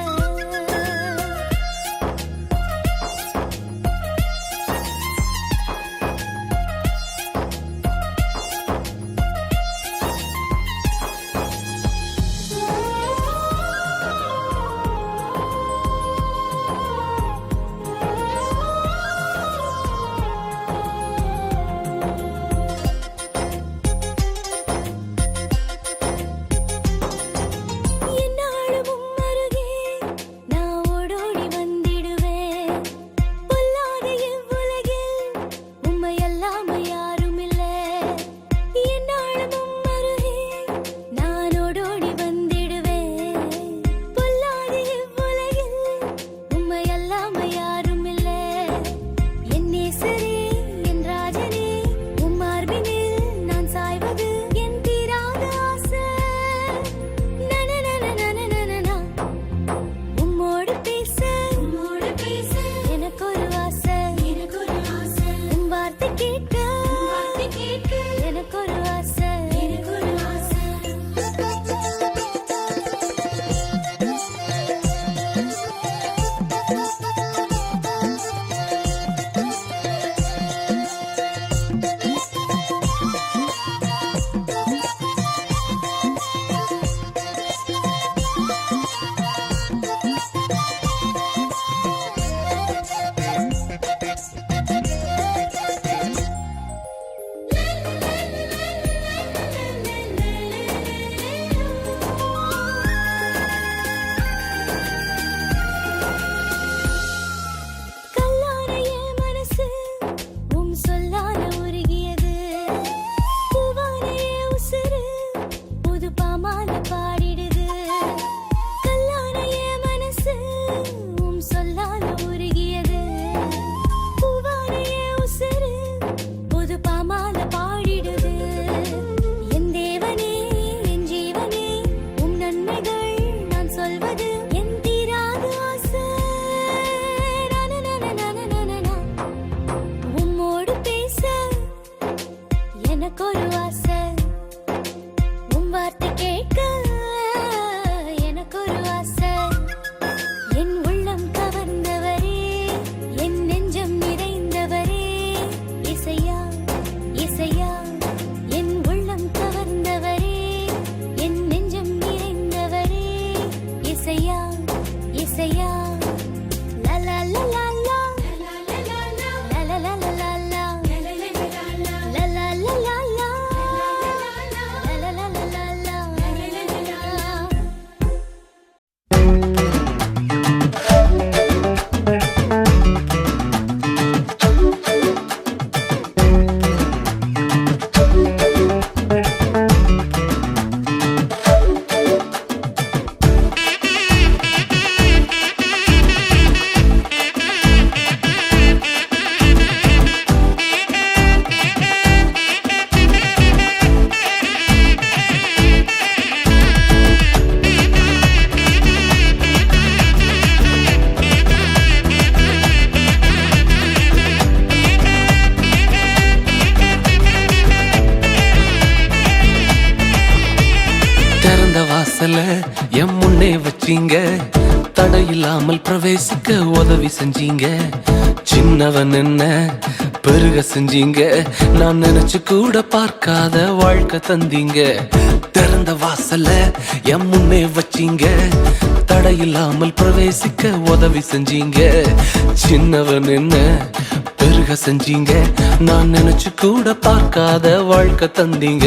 வாசல எம் முன்னே வச்சீங்க, தடையில்லாமல் பிரவேசிக்க உதவி செஞ்சீங்க. சின்னவன் என்ன பெருக செஞ்சீங்க, நான் நினைச்சு கூட பார்க்காத வாழ்க்கை தந்தீங்க. திறந்த வாசல எம் முன்னே வச்சீங்க, தடையில்லாமல் பிரவேசிக்க உதவி செஞ்சீங்க. சின்னவன் என்ன பெருக செஞ்சீங்க, நான் நினைச்சு கூட பார்க்காத வாழ்க்கை தந்தீங்க.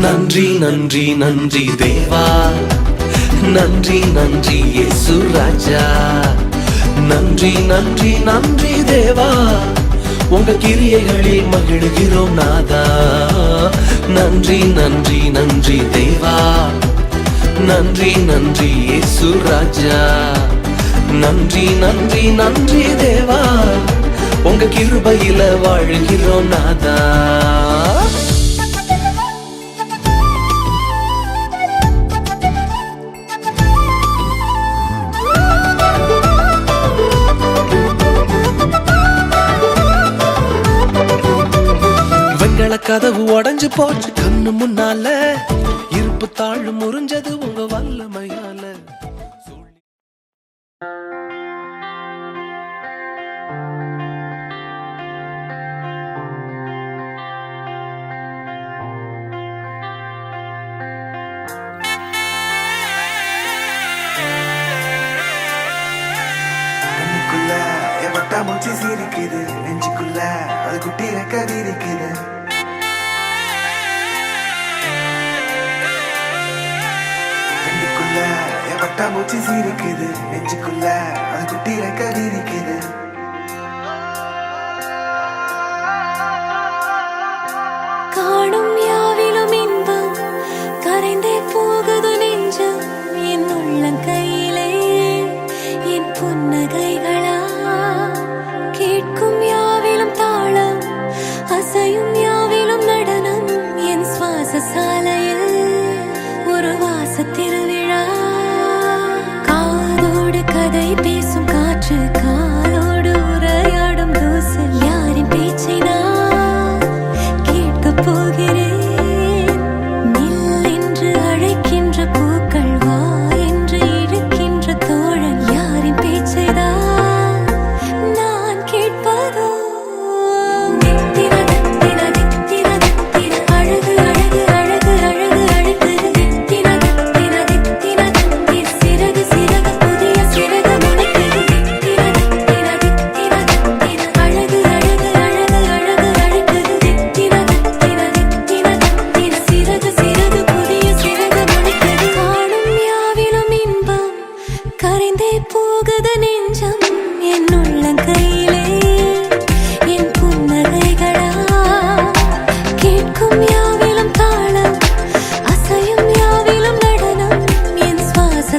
நன்றி நன்றி நன்றி தேவா, நன்றி நன்றி இயேசு ராஜா. நன்றி நன்றி நன்றி தேவா, உங்க கிரியைகளில் மகிழ்கிறோம் நாதா. நன்றி நன்றி நன்றி தேவா, நன்றி நன்றி இயேசு ராஜா, நன்றி நன்றி நன்றி தேவா, உங்க கிருபையில வாழ்கிறோம் நாதா. கதவு உடைஞ்சு போச்சு கண்ணு முன்னால, இருப்பு தாழ் முறிஞ்சது உங்க வல்லமையால. கண்ணுக்குள்ள எவட்டா மூச்சு சீரிக்குது, நெஞ்சுக்குள்ள அது குட்டி ரெக்க வீரிக்குது. எவட்டா மூச்சு சீரிக்குது, நெஞ்சுக்குள்ள அது குட்டி ரெக்க வீரிக்குது. காணும் யாவிலும் இன்பம் கரைந்தே போகுது நெஞ்சம், என் உள்ளங்கையிலே என் புன்னகைகளா. கேட்கும் யாவிலும் தாளம், அசையும் யாவிலும் நடனம், என் சுவாச சாலையில் ஒரு வாச திருவிழா. காதோடு கதை பேசும் காற்று, காலோடு உரையாடும் தூசு, யாரின் பேச்சை நான் கேட்கப் போகிறேன். நில் என்று அழைக்கின்ற பூக்கள், வா என்று இழுக்கின்ற தோழன், யாரின் பேச்சை தான் நான் கேட்பதோ. தித்திர தித்திர தித்திர தித்திர, அழகு அழகு அழகு அழகு அழைத்தது. தித்திர தித்திர தித்திர தித்திர, சிறகு சிறகு புதிய சிறகு முளைத்தது. தித்திர தித்திர தித்திர தித்திர, அழகு அழகு அழகு அழகு அழைத்தது. தித்திர தித்திர தித்திர தித்திர, சிறகு சிறகு புதிய சிறகு முளைத்தது. காணும் யாவிலும் இன்பம் கரைந்தே போகுது நெஞ்சம், என் உள்ளங்கையிலே என் புன்னகைகளா. கேட்கும் யாவிலும் தாளம், அசையும் யாவிலும் நடனம், என் சுவாச